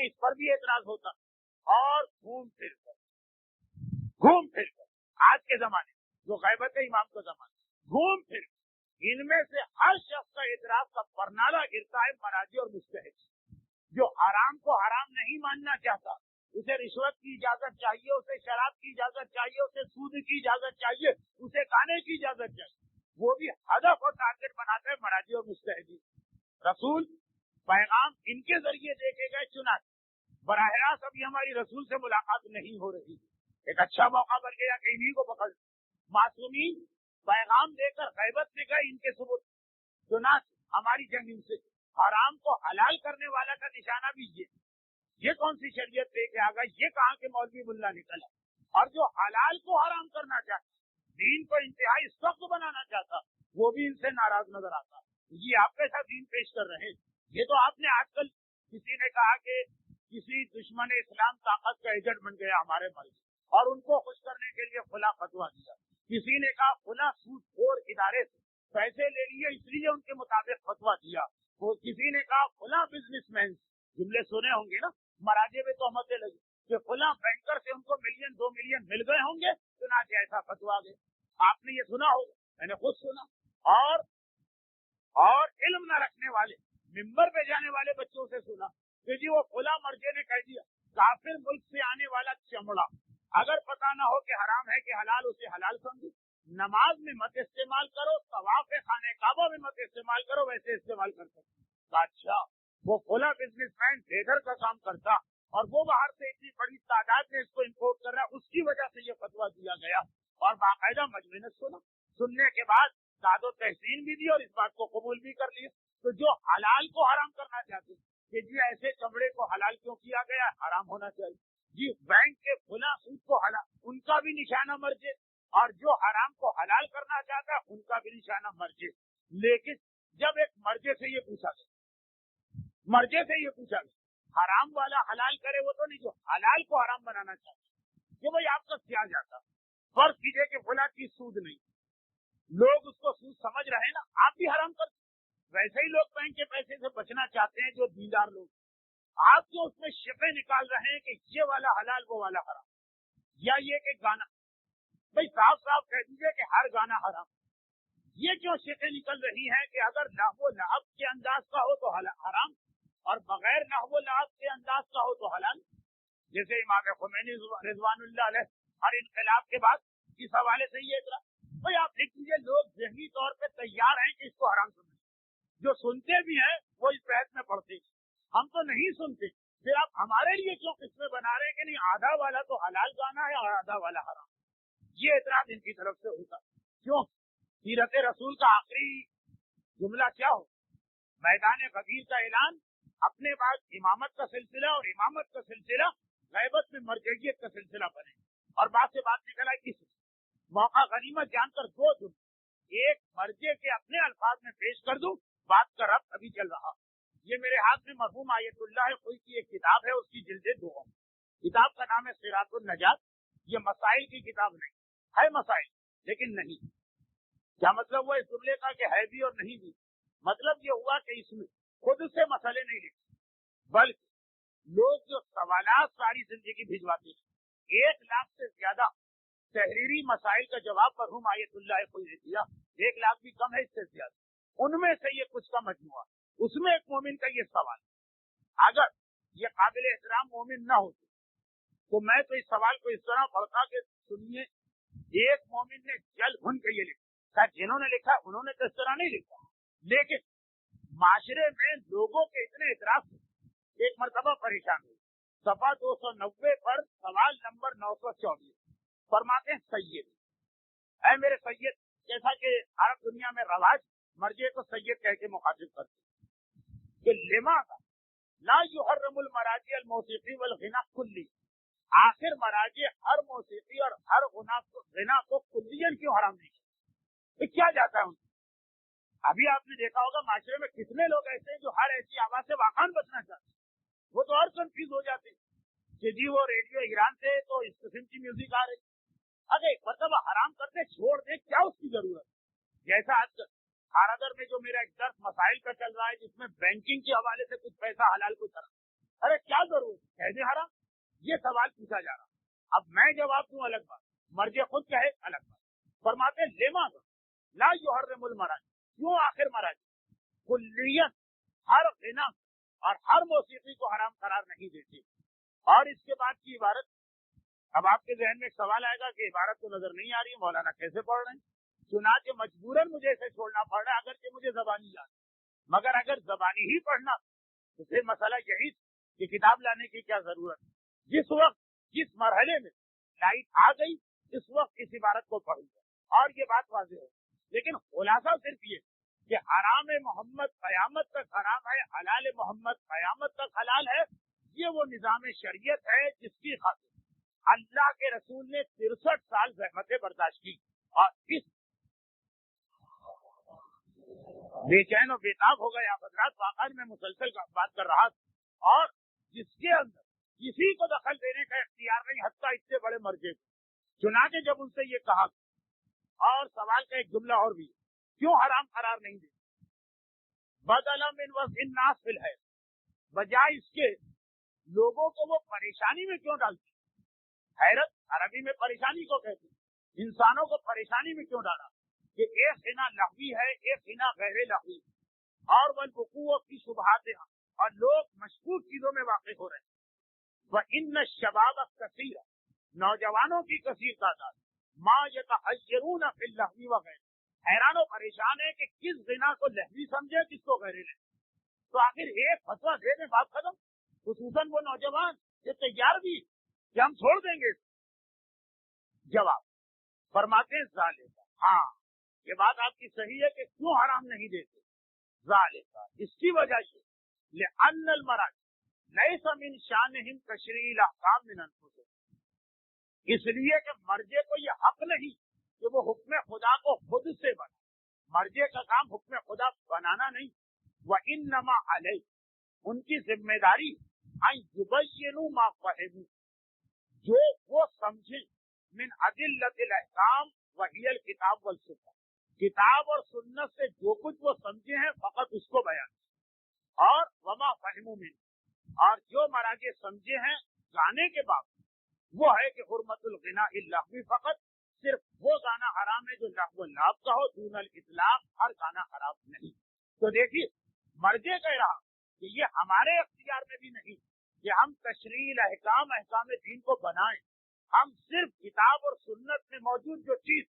انہیں اس پر بھی اعتراض ہوتا. اور گھوم پھر کر آج کے زمانے جو غیبت امام کا زمانہ, گھوم پھر ان میں سے ہر شخص کا اعتراض کا پرنالہ گرتا ہے مراجع اور مجتہد. جو حرام کو حرام نہیں ماننا چاہتا, اسے رشوت کی اجازت چاہیے, اسے شراب کی اجازت چاہیے, اسے سود کی اجازت چاہیے, اسے کھانے کی اجازت چاہیے, وہ بھی ہدف اور ٹارگیٹ بناتے ہیں مراجع اور مجتہدین. رسول پیغام ان کے ذریعے دیکھے گئے, چنانچہ براہ راست ابھی ہماری رسول سے ملاقات نہیں ہو رہی, ایک اچھا موقع بن گیا کہ انہیں کو پکڑ. معصومین پیغام دے کر غیبت میں گئے, ان کے ثبوت. چنانچہ ہماری جنگ ان سے. حرام کو حلال کرنے والا کا نشانہ بھی یہ کون سی شریعت لے کے آ گئی, یہ کہاں کے مولوی ملا نکلا. اور جو حلال کو حرام کرنا چاہتا, دین کو انتہائی سخت بنانا چاہتا, وہ بھی ان سے ناراض نظر آتا. یہ آپ کیسا دین پیش کر رہے ہیں؟ یہ تو آپ نے آج کل کسی نے کہا کہ کسی دشمن اسلام طاقت کا ایجنٹ بن گیا ہمارے ملک, اور ان کو خوش کرنے کے لیے کھلا فتوا دیا. کسی نے کہا کھلا سود خور ادارے سے پیسے لے لیے, اس لیے ان کے مطابق فتوا دیا. وہ کسی نے کہا کھلا بزنس مین, جملے سنے ہوں گے نا, مراجع میں تہمتیں لگی کہ کھلا بینکر سے ان کو ملین 2 ملین مل گئے ہوں گے, چنانچہ ایسا فتوا دے. آپ نے یہ سنا ہوگا, میں نے خود سنا. اور علم نہ رکھنے والے, ممبر پہ جانے والے بچوں سے سنا کہ جی وہ کھلا مرجع نے کہہ دیا کافر ملک سے آنے والا چمڑا اگر پتہ نہ ہو کہ حرام ہے کہ حلال, اسے حلال سمجھو. نماز میں مت استعمال کرو, طواف خانہ کعبہ میں مت استعمال کرو, ویسے استعمال کر سکتے. اچھا, وہ کھلا بزنس مین ٹریڈر کا کام کرتا, اور وہ باہر سے اتنی بڑی تعداد میں اس کو امپورٹ کر رہا ہے, اس کی وجہ سے یہ فتوا دیا گیا. اور باقاعدہ مجمع نے سنا, سننے کے بعد داد و تحسین بھی دی اور اس بات کو قبول بھی کر لیا. تو جو حلال کو حرام کرنا چاہتے کہ جی ایسے چمڑے کو حلال کیوں کیا گیا, حرام ہونا چاہیے. جی بینک کے کھلا سود کو حلال, ان کا بھی نشانہ مرجع, اور جو حرام کو حلال کرنا چاہتا ہے ان کا بھی نشانہ مرجع. لیکن جب ایک مرجع سے یہ پوچھا گیا حرام والا حلال کرے, وہ تو نہیں, جو حلال کو حرام بنانا چاہتا کہ بھائی آپ کا کیا جاتا. فرض کیجئے کہ فلاں چیز سود نہیں, لوگ اس کو سود سمجھ رہے ہیں نا, آپ بھی حرام کرتے. ویسے ہی لوگ بینک کے پیسے سے بچنا چاہتے ہیں جو دیندار لوگ, آپ کیوں اس میں شقیں نکال رہے ہیں کہ یہ والا حلال وہ والا حرام, یا یہ کہ گانا, بھائی صاف صاف کہہ دیجیے کہ ہر گانا حرام. یہ کیوں شقیں نکل رہی ہیں کہ اگر لہو و لعب کے انداز کا ہو تو حرام, اور بغیر لہو و لعب کے انداز کا ہو تو حلال. جیسے امام خمینی رضوان اللہ علیہ ہر انقلاب کے بعد اس حوالے سے یہ اعتراض, بھائی آپ دیکھ لیجیے لوگ ذہنی طور پہ تیار ہیں کہ اس کو حرام سمجھیں, جو سنتے بھی ہیں وہ اس بحث میں پڑھتے ہیں, ہم تو نہیں سنتے. پھر آپ ہمارے لیے کیوں قسمیں بنا رہے ہیں کہ نہیں آدھا والا تو حلال گانا ہے اور آدھا والا حرام. یہ اعتراض ان کی طرف سے ہوتا. کیوں؟ سیرت رسول کا آخری جملہ کیا ہو, میدان غدیر کا اعلان, اپنے بعد امامت کا سلسلہ, اور امامت کا سلسلہ غیبت میں مرجعیت کا سلسلہ بنے. اور بات سے بات نکلا کس موقع غنیمت جان کر 2 جملے ایک مرجع کے اپنے الفاظ میں پیش کر دوں, بات کا ربط ابھی چل رہا. یہ میرے ہاتھ میں مرحوم آیت اللہ کوئی کی ایک کتاب ہے, اس کی جلدیں 2 ہیں. کتاب کا نام ہے صراط النجات. یہ مسائل کی کتاب نہیں ہے, مسائل لیکن نہیں. کیا مطلب ہوا اس جملے کا کہ ہے بھی اور نہیں بھی؟ مطلب یہ ہوا کہ اس میں خود سے مسئلے نہیں لکھتے, بلکہ لوگ جو سوالات ساری زندگی بھجواتے ہیں, 1 لاکھ سے زیادہ تحریری مسائل کا جواب مرحوم آیت اللہ کوئی نے دیا. 1 لاکھ بھی کم ہے, اس سے زیادہ. ان میں سے یہ کچھ کا مجموعہ, اس میں ایک مومن کا یہ سوال, اگر یہ قابل احترام مومن نہ ہوتے تو میں تو اس سوال کو اس طرح پڑھتا کہ سنیے, ایک مومن نے جل بھن کے یہ لکھا, جنہوں نے لکھا انہوں نے تو اس طرح نہیں لکھا, لیکن معاشرے میں لوگوں کے اتنے اعتراض سے ایک مرتبہ پریشان ہوئی. صفحہ 290 پر سوال نمبر 924 فرماتے ہیں, سید اے میرے سید, جیسا کہ عرب دنیا میں رواج مرجع کو سید کہہ کے مخاطب کرتے کہ لماذا لا يحرم المراجع الموسیقی والغنا کلی, آخر مراجع ہر موسیقی اور ہر غنا کو کلیاً کیوں حرام نہیں کرتے؟ کیا جاتا ہے ان کو؟ ابھی آپ نے دیکھا ہوگا معاشرے میں کتنے لوگ ایسے ہیں جو ہر ایسی آواز سے واقعاً بچنا چاہتے ہیں. وہ تو اور کنفیوز ہو جاتے ہیں کہ جی وہ ریڈیو ایران سے تو اس قسم کی میوزک آ رہی, اگر ایک مرتبہ حرام کرتے چھوڑ دے, کیا اس کی ضرورت؟ جیسا آج خاردر میں جو میرا ایک درس مسائل کا چل رہا ہے, جس میں بینکنگ کے حوالے سے کچھ پیسہ حلال کو چلا, ارے کیا ضرورت کہہ دیں حرام؟ یہ سوال پوچھا جا رہا. اب میں جواب دوں الگ بات، مرجع خود کہے الگ بات. فرماتے لیما لا یحرم المراجع، کیوں آخر مراجع کلیت ہر غنا اور ہر موسیقی کو حرام قرار نہیں دیتے. اور اس کے بعد کی عبارت، اب آپ کے ذہن میں ایک سوال آئے گا کہ عبارت تو نظر نہیں آ رہی ہے، مولانا کیسے پڑھ رہے ہیں؟ چنانچہ مجبوراً مجھے اسے چھوڑنا پڑ رہا ہے اگرچہ مجھے زبانی یاد، مگر اگر زبانی ہی پڑھنا تو پھر مسئلہ یہی کہ کتاب لانے کی کیا ضرورت. جس وقت جس مرحلے میں لائٹ آ گئی اس وقت اس عبارت کو پڑھوں گا اور یہ بات واضح ہے. لیکن خلاصہ صرف یہ کہ حرام محمد قیامت تک حرام ہے، حلال محمد قیامت تک حلال ہے. یہ وہ نظام شریعت ہے جس کی خاطر اللہ کے رسول نے 63 سال زحمتیں برداشت کی اور اس بے چین و بےتاب ہو گئے آپ حضرات. واقعی میں مسلسل بات کر رہا تھا اور جس کے اندر کسی کو دخل دینے کا اختیار نہیں، حتیٰ اتنے بڑے مرجے کو. چنانچہ جب ان سے یہ کہا اور سوال کا ایک جملہ اور بھی، کیوں حرام قرار نہیں دے؟ بدل من وضع الناس فی الحیض، بجائے اس کے لوگوں کو وہ پریشانی میں کیوں ڈالتی؟ حیرت عربی میں پریشانی کو کہتے ہیں، انسانوں کو پریشانی میں کیوں ڈالا کہ ایک خنا لغوی ہے ایک خنا غیر لغوی اور والوقوع فی شبہات، اور لوگ مشکوک چیزوں میں واقع ہو رہے ہیں. وَإِنَّ الشَّبَابَ كَثِيرًا، نوجوانوں کی کثیر تعداد، ما يتحيرون فی اللغو وغیرہ، حیران و پریشان ہے کہ کس غنا کو لہوی سمجھے کس کو غیر لہوی. تو آخر ایک فتویٰ دے دیں بات ختم. خصوصاً وہ نوجوان یہ تیار بھی کہ ہم چھوڑ دیں گے. جواب فرماتے ہیں ذالک، ہاں یہ بات آپ کی صحیح ہے کہ کیوں حرام نہیں دیتے. ذالک، اس کی وجہ یہ لأن المراجع لیس من شانہم تشریع الاحکام من انفسہم، اس لیے کہ مرجع کو یہ حق نہیں کہ وہ حکم خدا کو خود سے بنا. مرجع کا کام حکم خدا بنانا نہیں. وانما علیہ، ان کی ذمہ داری ان یبینوا ما فہموا، جو وہ سمجھیں من ادلۃ الاحکام وہی الکتاب والسنہ، کتاب اور سنت سے جو کچھ وہ سمجھے ہیں فقط اس کو بیان. اور وما فہموا من، اور جو مراجع سمجھے ہیں گانے کے باوجود وہ ہے کہ حرمت الغناء اللغوی، فقط صرف وہ گانا حرام ہے جو لغو اللعب کا ہو، دون الاطلاق ہر گانا حرام نہیں. تو دیکھیے مرجع کہہ رہا کہ یہ ہمارے اختیار میں بھی نہیں کہ ہم تشریع احکام دین کو بنائیں. ہم صرف کتاب اور سنت میں موجود جو چیز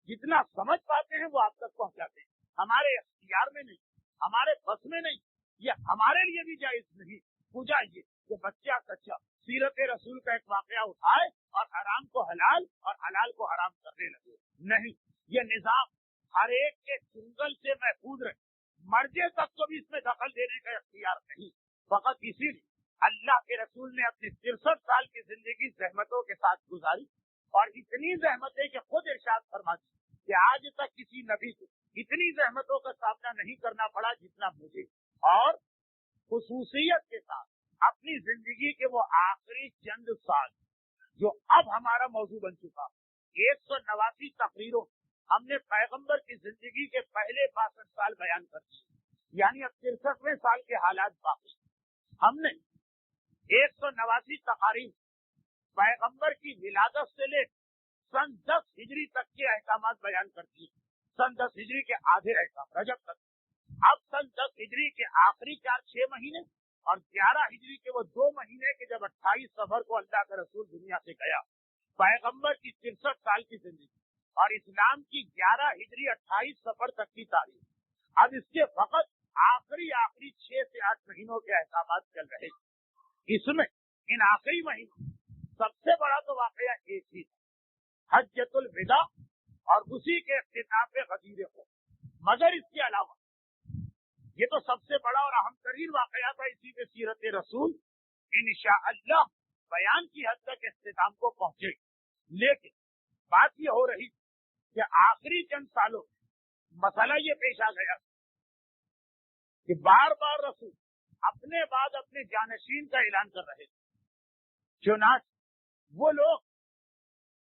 جتنا سمجھ پاتے ہیں وہ آپ تک پہنچاتے ہیں. ہمارے اختیار میں نہیں، ہمارے بس میں نہیں، یہ ہمارے لیے بھی جائز نہیں. پوجا یہ کہ بچہ کچا سیرت رسول کا ایک واقعہ اٹھائے اور حرام کو حلال اور حلال کو حرام کرنے لگے. نہیں، یہ نظام ہر ایک کے چنگل سے محفوظ رہے. مرجع تک کو بھی اس میں دخل دینے کا اختیار نہیں. فقط اسی لیے اللہ کے رسول نے اپنی 63 سال کی زندگی زحمتوں کے ساتھ گزاری اور اتنی زحمتیں کہ خود ارشاد فرما دی کہ آج تک کسی نبی کو اتنی زحمتوں کا سامنا نہیں کرنا پڑا جتنا مجھے. اور خصوصیت کے ساتھ اپنی زندگی کے وہ آخری چند سال جو اب ہمارا موضوع بن چکا، 189 تقریروں ہم نے پیغمبر کی زندگی کے پہلے 62 سال بیان کر دیے، یعنی اب 63ویں سال کے حالات باقی. ہم نے 189 تقاریر پیغمبر کی ولادت سے لے سن 10 ہجری تک کے احکامات بیان کر دیے. سن 10 ہجری کے آدھے احکام رجب تک. اب سن 10 ہجری کے آخری 4-6 مہینے اور 11 ہجری کے وہ 2 مہینے کے جب 28 صفر کو اللہ کا رسول دنیا سے گیا، پیغمبر کی 63 سال کی زندگی اور اسلام کی 11 ہجری 28 صفر تک کی تاریخ. اب اس کے فقط آخری 6 سے 8 مہینوں کے احکامات چل رہے ہیں. اس میں ان آخری مہینوں سب سے بڑا تو واقعہ ایک ہی تھا، حجۃ الوداع اور اسی کے اختتام پہ غدیر خون. مگر اس کے علاوہ یہ تو سب سے بڑا اور اہم ترین واقعہ تھا. اسی کے سیرت رسول انشاءاللہ بیان کی حد تک اختتام کو پہنچے. لیکن بات یہ ہو رہی کہ آخری چند سالوں میں مسئلہ یہ پیش آ گیا کہ بار بار رسول اپنے بعد اپنے جانشین کا اعلان کر رہے تھے. چنانچہ وہ لوگ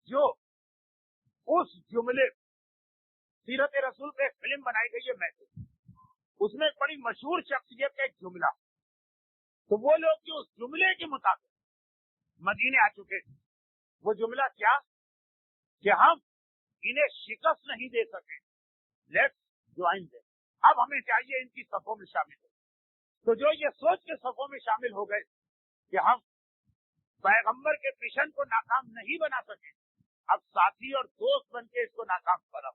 جو اس جملے سیرت رسول پہ ایک فلم بنائی گئی ہے، میں اس میں ایک بڑی مشہور شخصیت کا ایک جملہ تو وہ لوگ جو اس جملے کے مطابق مدینے آ چکے تھے، وہ جملہ کیا کہ ہم انہیں شکست نہیں دے سکے، لیٹس جوائن دیم، اب ہمیں چاہیے ان کی صفوں میں شامل ہو۔ تو جو یہ سوچ کے صفوں میں شامل ہو گئے کہ ہم پیغمبر کے مشن کو ناکام نہیں بنا سکے، اب ساتھی اور دوست بن کے اس کو ناکام کرا۔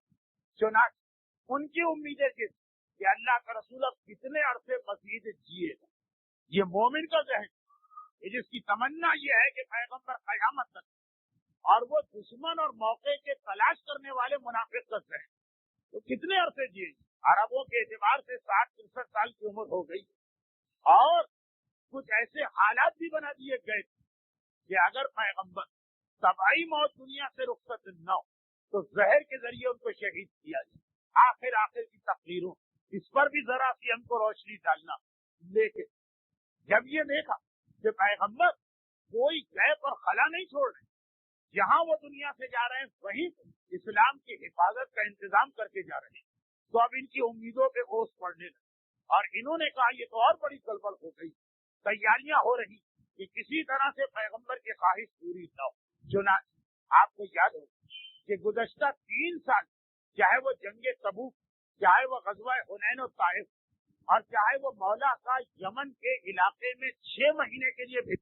چنانچہ ان کی امیدیں تھی کہ اللہ کا رسول اب کتنے عرصے مزید جیے گا۔ یہ مومن کا ذہن ہے جس کی تمنا یہ ہے کہ پیغمبر قیامت تک، اور وہ دشمن اور موقع کے تلاش کرنے والے منافق کا ذہن تو کتنے عرصے جیے۔ عربوں کے اعتبار سے 60-63 سال کی عمر ہو گئی، اور کچھ ایسے حالات بھی بنا دیے گئے کہ اگر پیغمبر طبعی موت دنیا سے رخصت نہ ہو تو زہر کے ذریعے ان کو شہید کیا جائے۔ آخر کی تقریروں اس پر بھی ذرا سی ہم کو روشنی ڈالنا۔ لیکن جب یہ دیکھا کہ پیغمبر کوئی غیب اور خلا نہیں چھوڑ رہے، جہاں وہ دنیا سے جا رہے ہیں وہیں اسلام کی حفاظت کا انتظام کر کے جا رہے ہیں، تو اب ان کی امیدوں پہ اوس پڑنے لگے، اور انہوں نے کہا یہ تو اور بڑی گڑبڑ ہو گئی، تیاریاں ہو رہی کہ کسی طرح سے پیغمبر کی خواہش پوری نہ ہو۔ چنانچہ آپ کو یاد ہو کہ گزشتہ 3 سال، چاہے وہ جنگ تبوک، چاہے وہ غزوہ حنین و طائف، اور چاہے وہ مولا کا یمن کے علاقے میں 6 مہینے کے لیے بھی،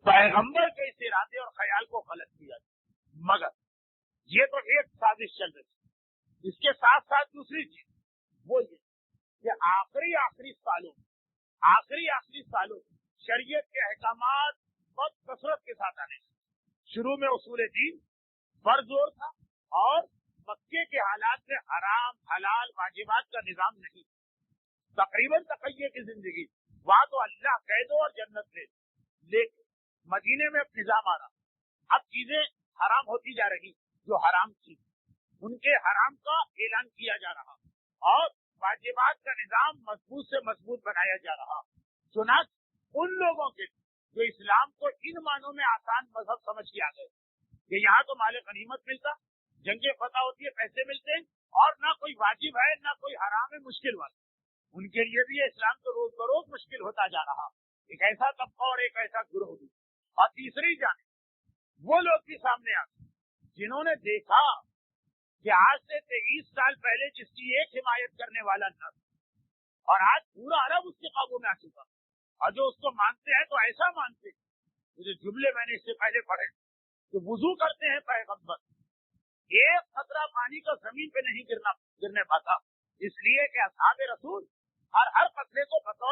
پیغمبر کے اس ارادے اور خیال کو غلط کیا جائے۔ مگر یہ تو ایک سازش چل رہی ہے، اس کے ساتھ ساتھ دوسری چیز وہ یہ کہ آخری سالوں شریعت کے احکامات بہت کثرت کے ساتھ آنے لگے۔ شروع میں اصول دین پر زور تھا، اور مکے کے حالات میں حرام حلال واجبات کا نظام نہیں، تقریباً تقیہ کی زندگی، وہاں تو اللہ کہہ دو اور جنت لے دو۔ لیکن مدینے میں اب نظام آ رہا، اب چیزیں حرام ہوتی جا رہی، جو حرام تھی ان کے حرام کا اعلان کیا جا رہا، اور واجبات کا نظام مضبوط سے مضبوط بنایا جا رہا۔ چنانچہ ان لوگوں کے جو اسلام کو ان معنوں میں آسان مذہب سمجھ کے آ گئے کہ یہاں تو مال غنیمت ملتا، جنگیں فتح ہوتی ہے، پیسے ملتے ہیں، اور نہ کوئی واجب ہے نہ کوئی حرام ہے مشکل والا، ان کے لیے بھی اسلام تو روز بروز مشکل ہوتا جا رہا۔ ایک ایسا طبقہ اور ایک ایسا گروہ بھی، اور تیسری جانب وہ لوگ بھی سامنے آ گئے جنہوں نے دیکھا کہ آج سے 23 سال پہلے جس کی ایک حمایت کرنے والا نہ تھا، اور آج پورا عرب اس کے قابو میں آ چکا، اور جو اس کو مانتے ہیں تو ایسا مانتے ہیں، جو جملے میں نے اس سے پہلے پڑھے کہ وضو کرتے ہیں پیغمبر، ایک قطرہ پانی کا زمین پہ نہیں گرنے پاتا، اس لیے کہ اصحاب رسول ہر قطرے کو بطور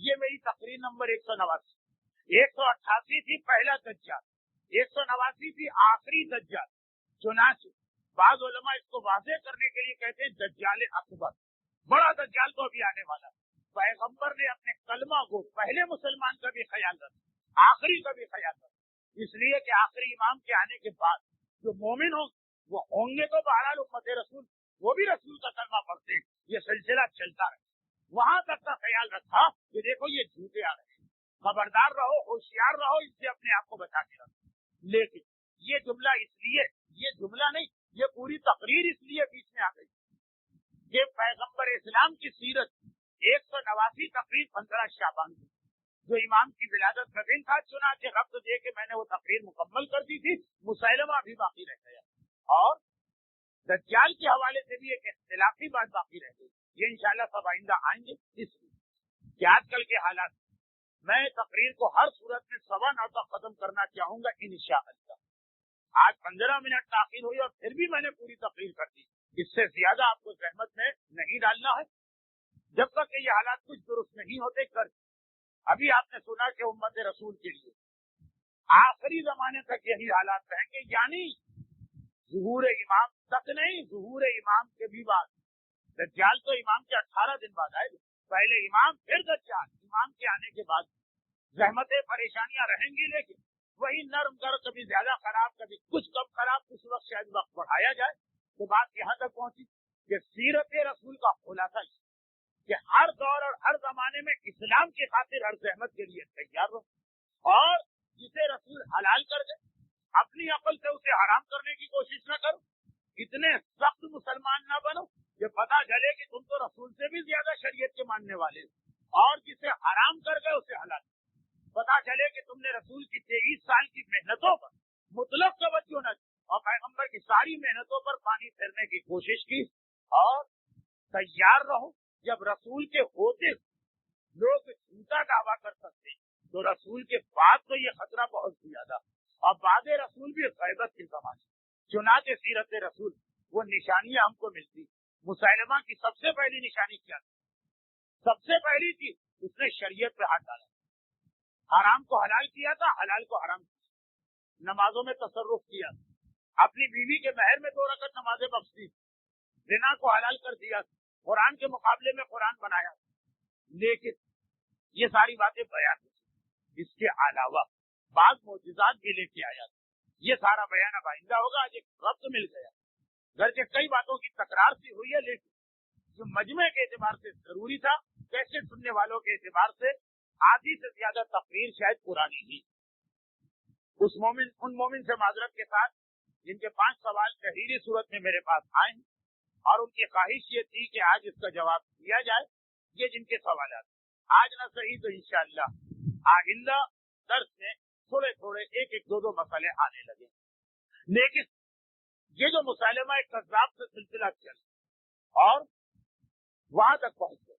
یہ میری تقریر نمبر 189. 188 تھی پہلا دجال, 189 تھی آخری دجال. چنانچہ بعض علماء اس کو واضح کرنے کے لیے کہتے ہیں دجال اکبر, بڑا دجال تو ابھی آنے والا. پیغمبر نے اپنے کلمہ کو پہلے مسلمان کا بھی خیال رکھا, آخری کا بھی خیال رکھا, اس لیے کہ آخری امام کے آنے کے بعد جو مومن وہ ہوں گے تو بہرحال امت رسول, وہ بھی رسول کا کلمہ پڑھتے ہیں, یہ سلسلہ چلتا رہے. وہاں تک کا خیال رکھا کہ دیکھو یہ جھوٹے آ رہے ہیں, خبردار رہو, ہوشیار رہو, اس سے اپنے آپ کو بچا کے رکھو. لیکن یہ جملہ اس لیے, یہ جملہ نہیں, یہ پوری تقریر اس لیے بیچ میں آ گئی کہ پیغمبر اسلام کی سیرت 189 تقریر 15 شعبان کی, جو امام کی ولادت کا دن تھا. چنانچہ وقت دے کے میں نے وہ تقریر مکمل کر دی تھی. مسلمہ بھی باقی رہ گیا, اور دجال کے حوالے سے بھی ایک اختلافی بات باقی رہ گئی. یہ انشاءاللہ سب آئندہ آئیں گے. اس لیے کہ آج کل کے حالات میں تقریر کو ہر صورت میں 9:15 تک ختم کرنا چاہوں گا انشاءاللہ. آج 15 منٹ تاخیر ہوئی اور پھر بھی میں نے پوری تقریر کر دی. اس سے زیادہ آپ کو زحمت میں نہیں ڈالنا ہے جب تک کہ یہ حالات کچھ درست نہیں ہوتے. کر ابھی آپ نے سنا کہ امت رسول کے لیے آخری زمانے تک یہی حالات رہیں گے, یعنی ظہور امام تک نہیں, ظہور امام کے بھی بعد. دجال تو امام کے 18 دن بعد آئے گا, پہلے امام پھر دجال. امام کے آنے کے بعد زحمتیں پریشانیاں رہیں گی, لیکن وہی نرم کر, کبھی زیادہ خراب, کبھی کچھ کم خراب, کچھ وقت شاید وقت بڑھایا جائے. تو بات یہاں تک پہنچی کہ سیرت رسول کا خلاصہ کہ ہر دور اور ہر زمانے میں اسلام کی خاطر ہر زحمت کے لیے تیار رہو, اور جسے رسول حلال کر دے اپنی عقل سے اسے حرام کرنے کی کوشش نہ کرو. اتنے سخت مسلمان نہ بنو کہ پتہ چلے کہ تم تو رسول سے بھی زیادہ شریعت کے ماننے والے ہو, اور جسے حرام کر گئے اسے حلال. پتہ چلے کہ تم نے رسول کی 23 سال کی محنتوں پر مطلق توجہ نہ دی, اور پیغمبر کی ساری محنتوں پر پانی پھیرنے کی کوشش کی. اور تیار رہو, جب رسول کے ہوتے لوگ جھوٹا دعویٰ کر سکتے ہیں تو رسول کے بعد تو یہ خطرہ بہت زیادہ, اور بعد رسول بھی غیبت کے زمانے. چنانچہ سیرت رسول وہ نشانیاں ہم کو ملتی. مسلمہ کی سب سے پہلی نشانی کیا تھی؟ سب سے پہلی چیز اس نے شریعت پہ ہاتھ ڈالا, حرام کو حلال کیا تھا, حلال کو حرام کیا, نمازوں میں تصرف کیا, اپنی بیوی کے مہر میں 2 رکعت نمازیں بخش دی, زنا کو حلال کر دیا, قرآن کے مقابلے میں قرآن بنایا. لیکن یہ ساری باتیں بیان ہوئی. اس کے علاوہ بعض معجزات بھی لے کے آیا. یہ سارا بیان اب آئندہ ہوگا. آج ایک وقت مل گیا, گرچہ کئی باتوں کی تکرار سی ہوئی ہے, لیکن جو مجمع کے اعتبار سے ضروری تھا, کیسے سننے والوں کے اعتبار سے آدھی سے زیادہ تقریر شاید پرانی ہی. ان مومن سے معذرت کے ساتھ جن کے 5 سوال تحریری صورت میں میرے پاس آئے ہیں, اور ان کی خواہش یہ تھی کہ آج اس کا جواب دیا جائے. یہ جن کے سوالات آج نہ صحیح تو انشاءاللہ آئندہ درس میں تھوڑے تھوڑے 1-2 مسئلے آنے لگے. لیکن یہ جو مسلمہ کذاب سے سلسلہ چل اور وہاں تک پہنچ گئے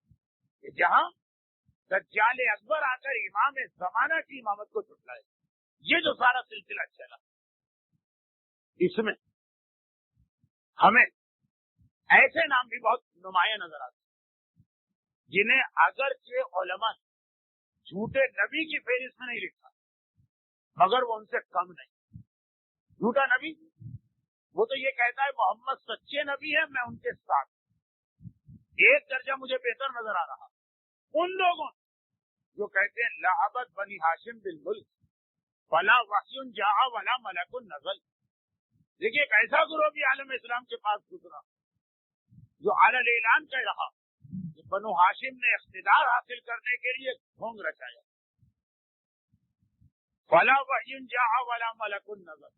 کہ جہاں دجال اکبر آ کر امام زمانہ کی امامت کو جھٹلائے. یہ جو سارا سلسلہ چلا, اس میں ہمیں ایسے نام بھی بہت نمایاں نظر آتے جنہیں اگرچہ علماء جھوٹے نبی کی فہرست میں نہیں لکھا, مگر وہ ان سے کم نہیں. جھوٹا نبی وہ تو یہ کہتا ہے محمد سچے نبی ہے, میں ان کے ساتھ. ایک درجہ مجھے بہتر نظر آ رہا ان لوگوں جو کہتے ہیں لعبت بنی ہاشم بالملک فلا وحی جاء ولا ملک نزل. دیکھیے ایک ایسا گروہ بھی عالم اسلام کے پاس گزرا جو علی اعلان کہہ رہا کہ بنو ہاشم نے اقتدار حاصل کرنے کے لیے ڈھونگ رچایا. فلا وحی جاء ولا ملک نزل,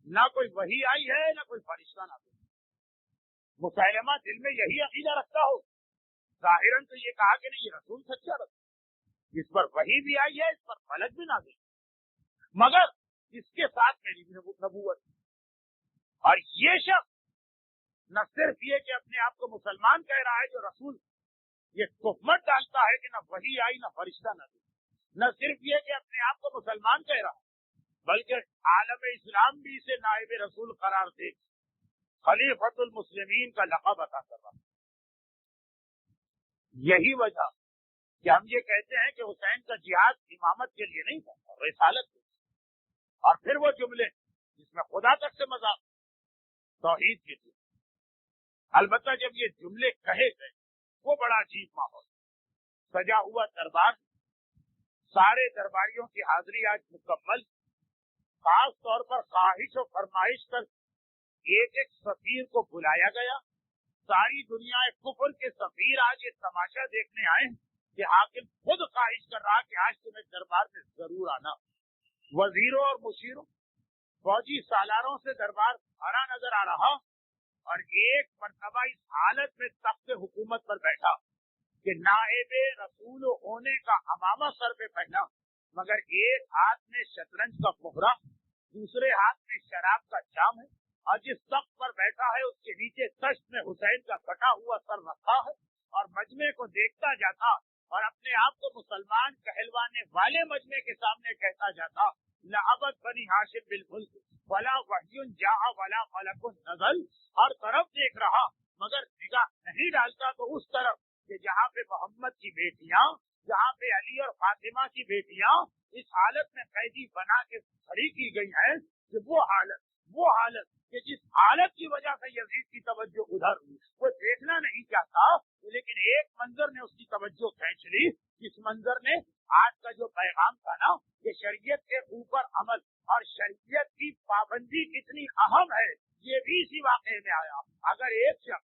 نہ کوئی وحی آئی ہے نہ کوئی فرشتہ نازل. مسلمہ دل میں یہی عقیدہ رکھتا ہو, ظاہراً تو یہ کہا کہ نہیں یہ رسول سچا رسول, اس پر وحی بھی آئی ہے, اس پر ملک بھی نازل, مگر اس کے ساتھ میری بھی نبوت. اور یہ شخص نہ صرف یہ کہ اپنے آپ کو مسلمان کہہ رہا ہے جو رسول, یہ تہمت ڈالتا ہے کہ نہ وحی آئی نہ فرشتہ نازل. نہ صرف یہ کہ اپنے آپ کو مسلمان کہہ رہا ہے بلکہ عالم اسلام بھی اسے نائب رسول قرار دے, خلیفۃ المسلمین کا لقب عطا کر رہا. یہی وجہ کہ ہم یہ کہتے ہیں کہ حسین کا جہاد امامت کے لیے نہیں تھا، رسالت کے لیے، اور پھر وہ جملے جس میں خدا تک سے مذاق توحید کے لیے۔ البتہ جب یہ جملے کہے گئے وہ بڑا عجیب ماحول، سجا ہوا دربار، سارے درباریوں کی حاضری آج مکمل، خاص طور پر خواہش و فرمائش کر ایک ایک سفیر کو بلایا گیا، ساری دنیا کفر کے سفیر آج یہ تماشا دیکھنے آئے کہ حاکم خود خواہش کر رہا کہ آج تمہیں دربار میں ضرور آنا۔ وزیروں اور مشیروں، فوجی سالاروں سے دربار بھرا نظر آ رہا، اور ایک مرتبہ اس حالت میں تخت حکومت پر بیٹھا کہ نائب رسول ہونے کا عمامہ سر پہ پہنا، مگر ایک ہاتھ میں شطرنج کا مہرہ، دوسرے ہاتھ میں شراب کا جام ہے، اور جس تخت پر بیٹھا ہے اس کے نیچے تشت میں حسین کا کٹا ہوا سر رکھا ہے، اور مجمع کو دیکھتا جاتا اور اپنے آپ کو مسلمان کہلوانے والے مجمع کے سامنے کہتا جاتا، لعبت بنی ہاشم بالملک ولا وحی جاء ولا ملک نزل۔ ہر طرف دیکھ رہا مگر نگاہ نہیں ڈالتا تو اس طرف کہ جہاں پہ محمد کی بیٹیاں، جہاں پہ علی اور فاطمہ کی بیٹیاں اس حالت میں قیدی بنا کے کھڑی کی گئی ہیں کہ وہ حالت کہ جس حالت کی وجہ سے یزید کی توجہ ادھر ہوئی، وہ دیکھنا نہیں چاہتا، لیکن ایک منظر نے اس کی توجہ کھینچ لی۔ اس منظر نے آج کا جو پیغام تھا نا کہ شریعت کے اوپر عمل اور شریعت کی پابندی کتنی اہم ہے، یہ بھی اسی واقعے میں آیا۔ اگر ایک شخص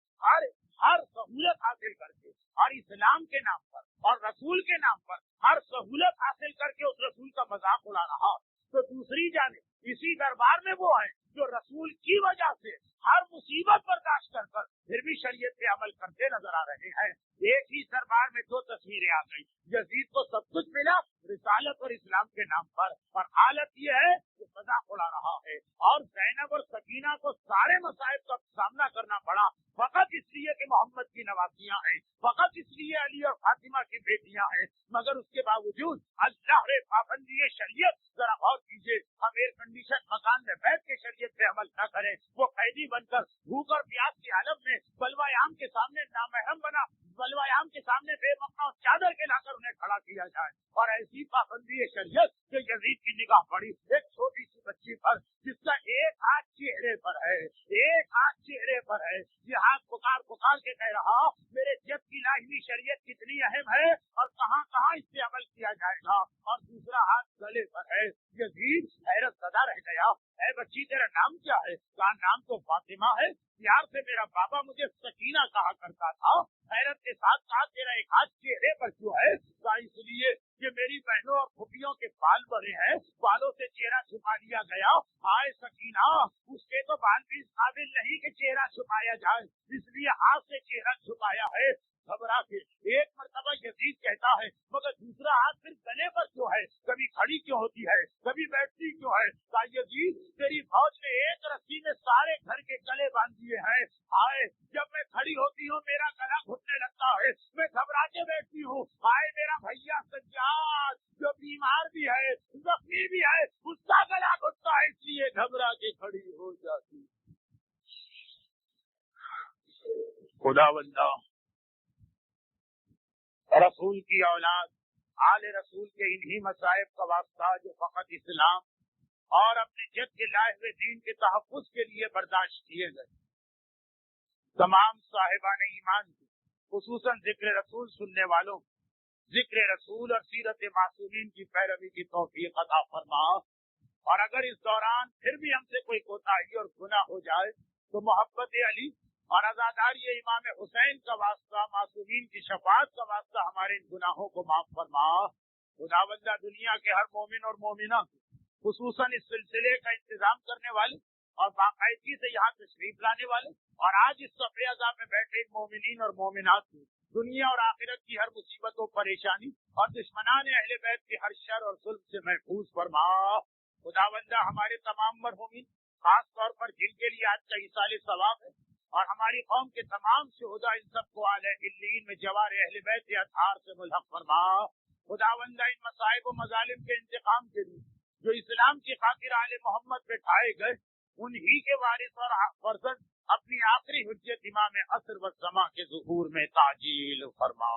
ہر سہولت حاصل کر کے اور اسلام کے نام پر اور رسول کے نام پر ہر سہولت حاصل کر کے اس رسول کا مذاق اڑا رہا، تو دوسری جانب اسی دربار میں وہ ہیں جو رسول کی وجہ سے ہر مصیبت برداشت کر کر پھر بھی شریعت پہ عمل کرتے نظر آ رہے ہیں۔ ایک ہی دربار میں دو تصویریں آ گئی، یزید کو سب کچھ ملا رسالت اور اسلام کے نام پر، اور حالت یہ ہے کہ مذاق اڑا رہا ہے، اور زینب اور سکینہ کو سارے مصائب کا سامنا کرنا پڑا فقط اس لیے کہ محمد کی نوازیاں ہیں، فقط اس لیے علی اور فاطمہ کی بیٹیاں ہیں، مگر اس کے باوجود اللہ رے پابندی شریعت۔ ذرا غور کیجیے، ہم ایئر کنڈیشن مکان میں بیٹھ کے شریعت پہ عمل نہ کریں، وہ قیدی بن کر بھوک اور پیاس کی حالت میں بلوہ عام کے سامنے نامحرم بنا، بلوہ عام کے سامنے بے مقام اور چادر کے لا کر انہیں کھڑا کیا جائے، اور ایسی پابندی شریعت کہ یزید کی نگاہ پڑی ایک چھوٹی سی بچی پر جس کا ایک ہاتھ چہرے پر ہے، ایک ہاتھ چہرے پر ہے، یہ ہاتھ پکار کے کہہ رہا میرے جد کی لائی ہوئی شریعت کتنی اہم ہے اور کہاں کہاں اس پہ عمل کیا جائے گا، اور دوسرا ہاتھ گلے پر ہے۔ یزید حیرت زدہ رہ گیا، اے بچی تیرا نام کیا ہے؟ کہا نام تو فاطمہ ہے، پیار سے میرا بابا مجھے سکینہ کہا کرتا تھا۔ حیرت کے ساتھ کہا تیرا ایک ہاتھ چہرے پر کیوں ہے؟ کہا اس لیے کہ میری بہنوں اور پھوپھیوں کے بال بڑے ہیں، بالوں سے چہرہ چھپا لیا گیا۔ ہائے سکینہ، اس کے تو بال بھی اس قابل نہیں کہ چہرہ چھپایا جائے، اس لیے ہاتھ سے چہرہ چھپایا ہے۔ گھبرا کے ایک مرتبہ یزید کہتا ہے مگر دوسرا ہاتھ پھر گلے پر کیوں ہے؟ کبھی کھڑی کیوں ہوتی ہے، کبھی بیٹھتی کیوں ہے؟ کہا یزید تیری فوج نے ایک رسی میں سارے گھر کے گلے باندھ دیے ہیں، آئے جب میں کھڑی ہوتی ہوں میرا گلا گھٹنے لگتا ہے، میں گھبرا کے بیٹھتی ہوں، آئے میرا بھیا سجاد جو بیمار بھی ہے زخمی بھی ہے اس کا گلا گھٹتا ہے، اس لیے گھبرا کے کھڑی ہو جاتی۔ خدا بندہ رسول کی اولاد آل رسول کے انہی مصائب کا واسطہ جو فقط اسلام اور اپنے جد کے لائے ہوئے دین کے تحفظ کے لیے برداشت کیے گئے، تمام صاحبان ایمان کی خصوصاً ذکر رسول سننے والوں ذکر رسول اور سیرت معصومین کی پیروی کی توفیق عطا فرما، اور اگر اس دوران پھر بھی ہم سے کوئی کوتاہی اور گناہ ہو جائے تو محبت علی اور عزاداری امام حسین کا واسطہ، معصومین کی شفاعت کا واسطہ ہمارے ان گناہوں کو معاف فرما۔ خداوندہ دنیا کے ہر مومن اور مومنہ خصوصاً اس سلسلے کا انتظام کرنے والے اور باقاعدگی سے یہاں تشریف لانے والے اور آج اس صفحے اعضاء میں بیٹھے مومنین اور مومنات کو دنیا اور آخرت کی ہر مصیبت و پریشانی اور دشمنان اہل بیت کی ہر شر اور ظلم سے محفوظ فرما۔ خداوندہ ہمارے تمام مرحومین خاص طور پر جن کے لیے آج کا ایصال ثواب ہے اور ہماری قوم کے تمام شہداء ان سب کو اعلی علیین میں جوار اہل بیت اطہار سے ملحق فرما۔ خداوندہ ان مصائب و مظالم کے انتقام کے لیے جو اسلام کی خاطر آل محمد پہ ٹھائے گئے انہی کے وارث اور فرزند اپنی آخری حجت امام عصر و زمان کے ظہور میں تعجیل فرما۔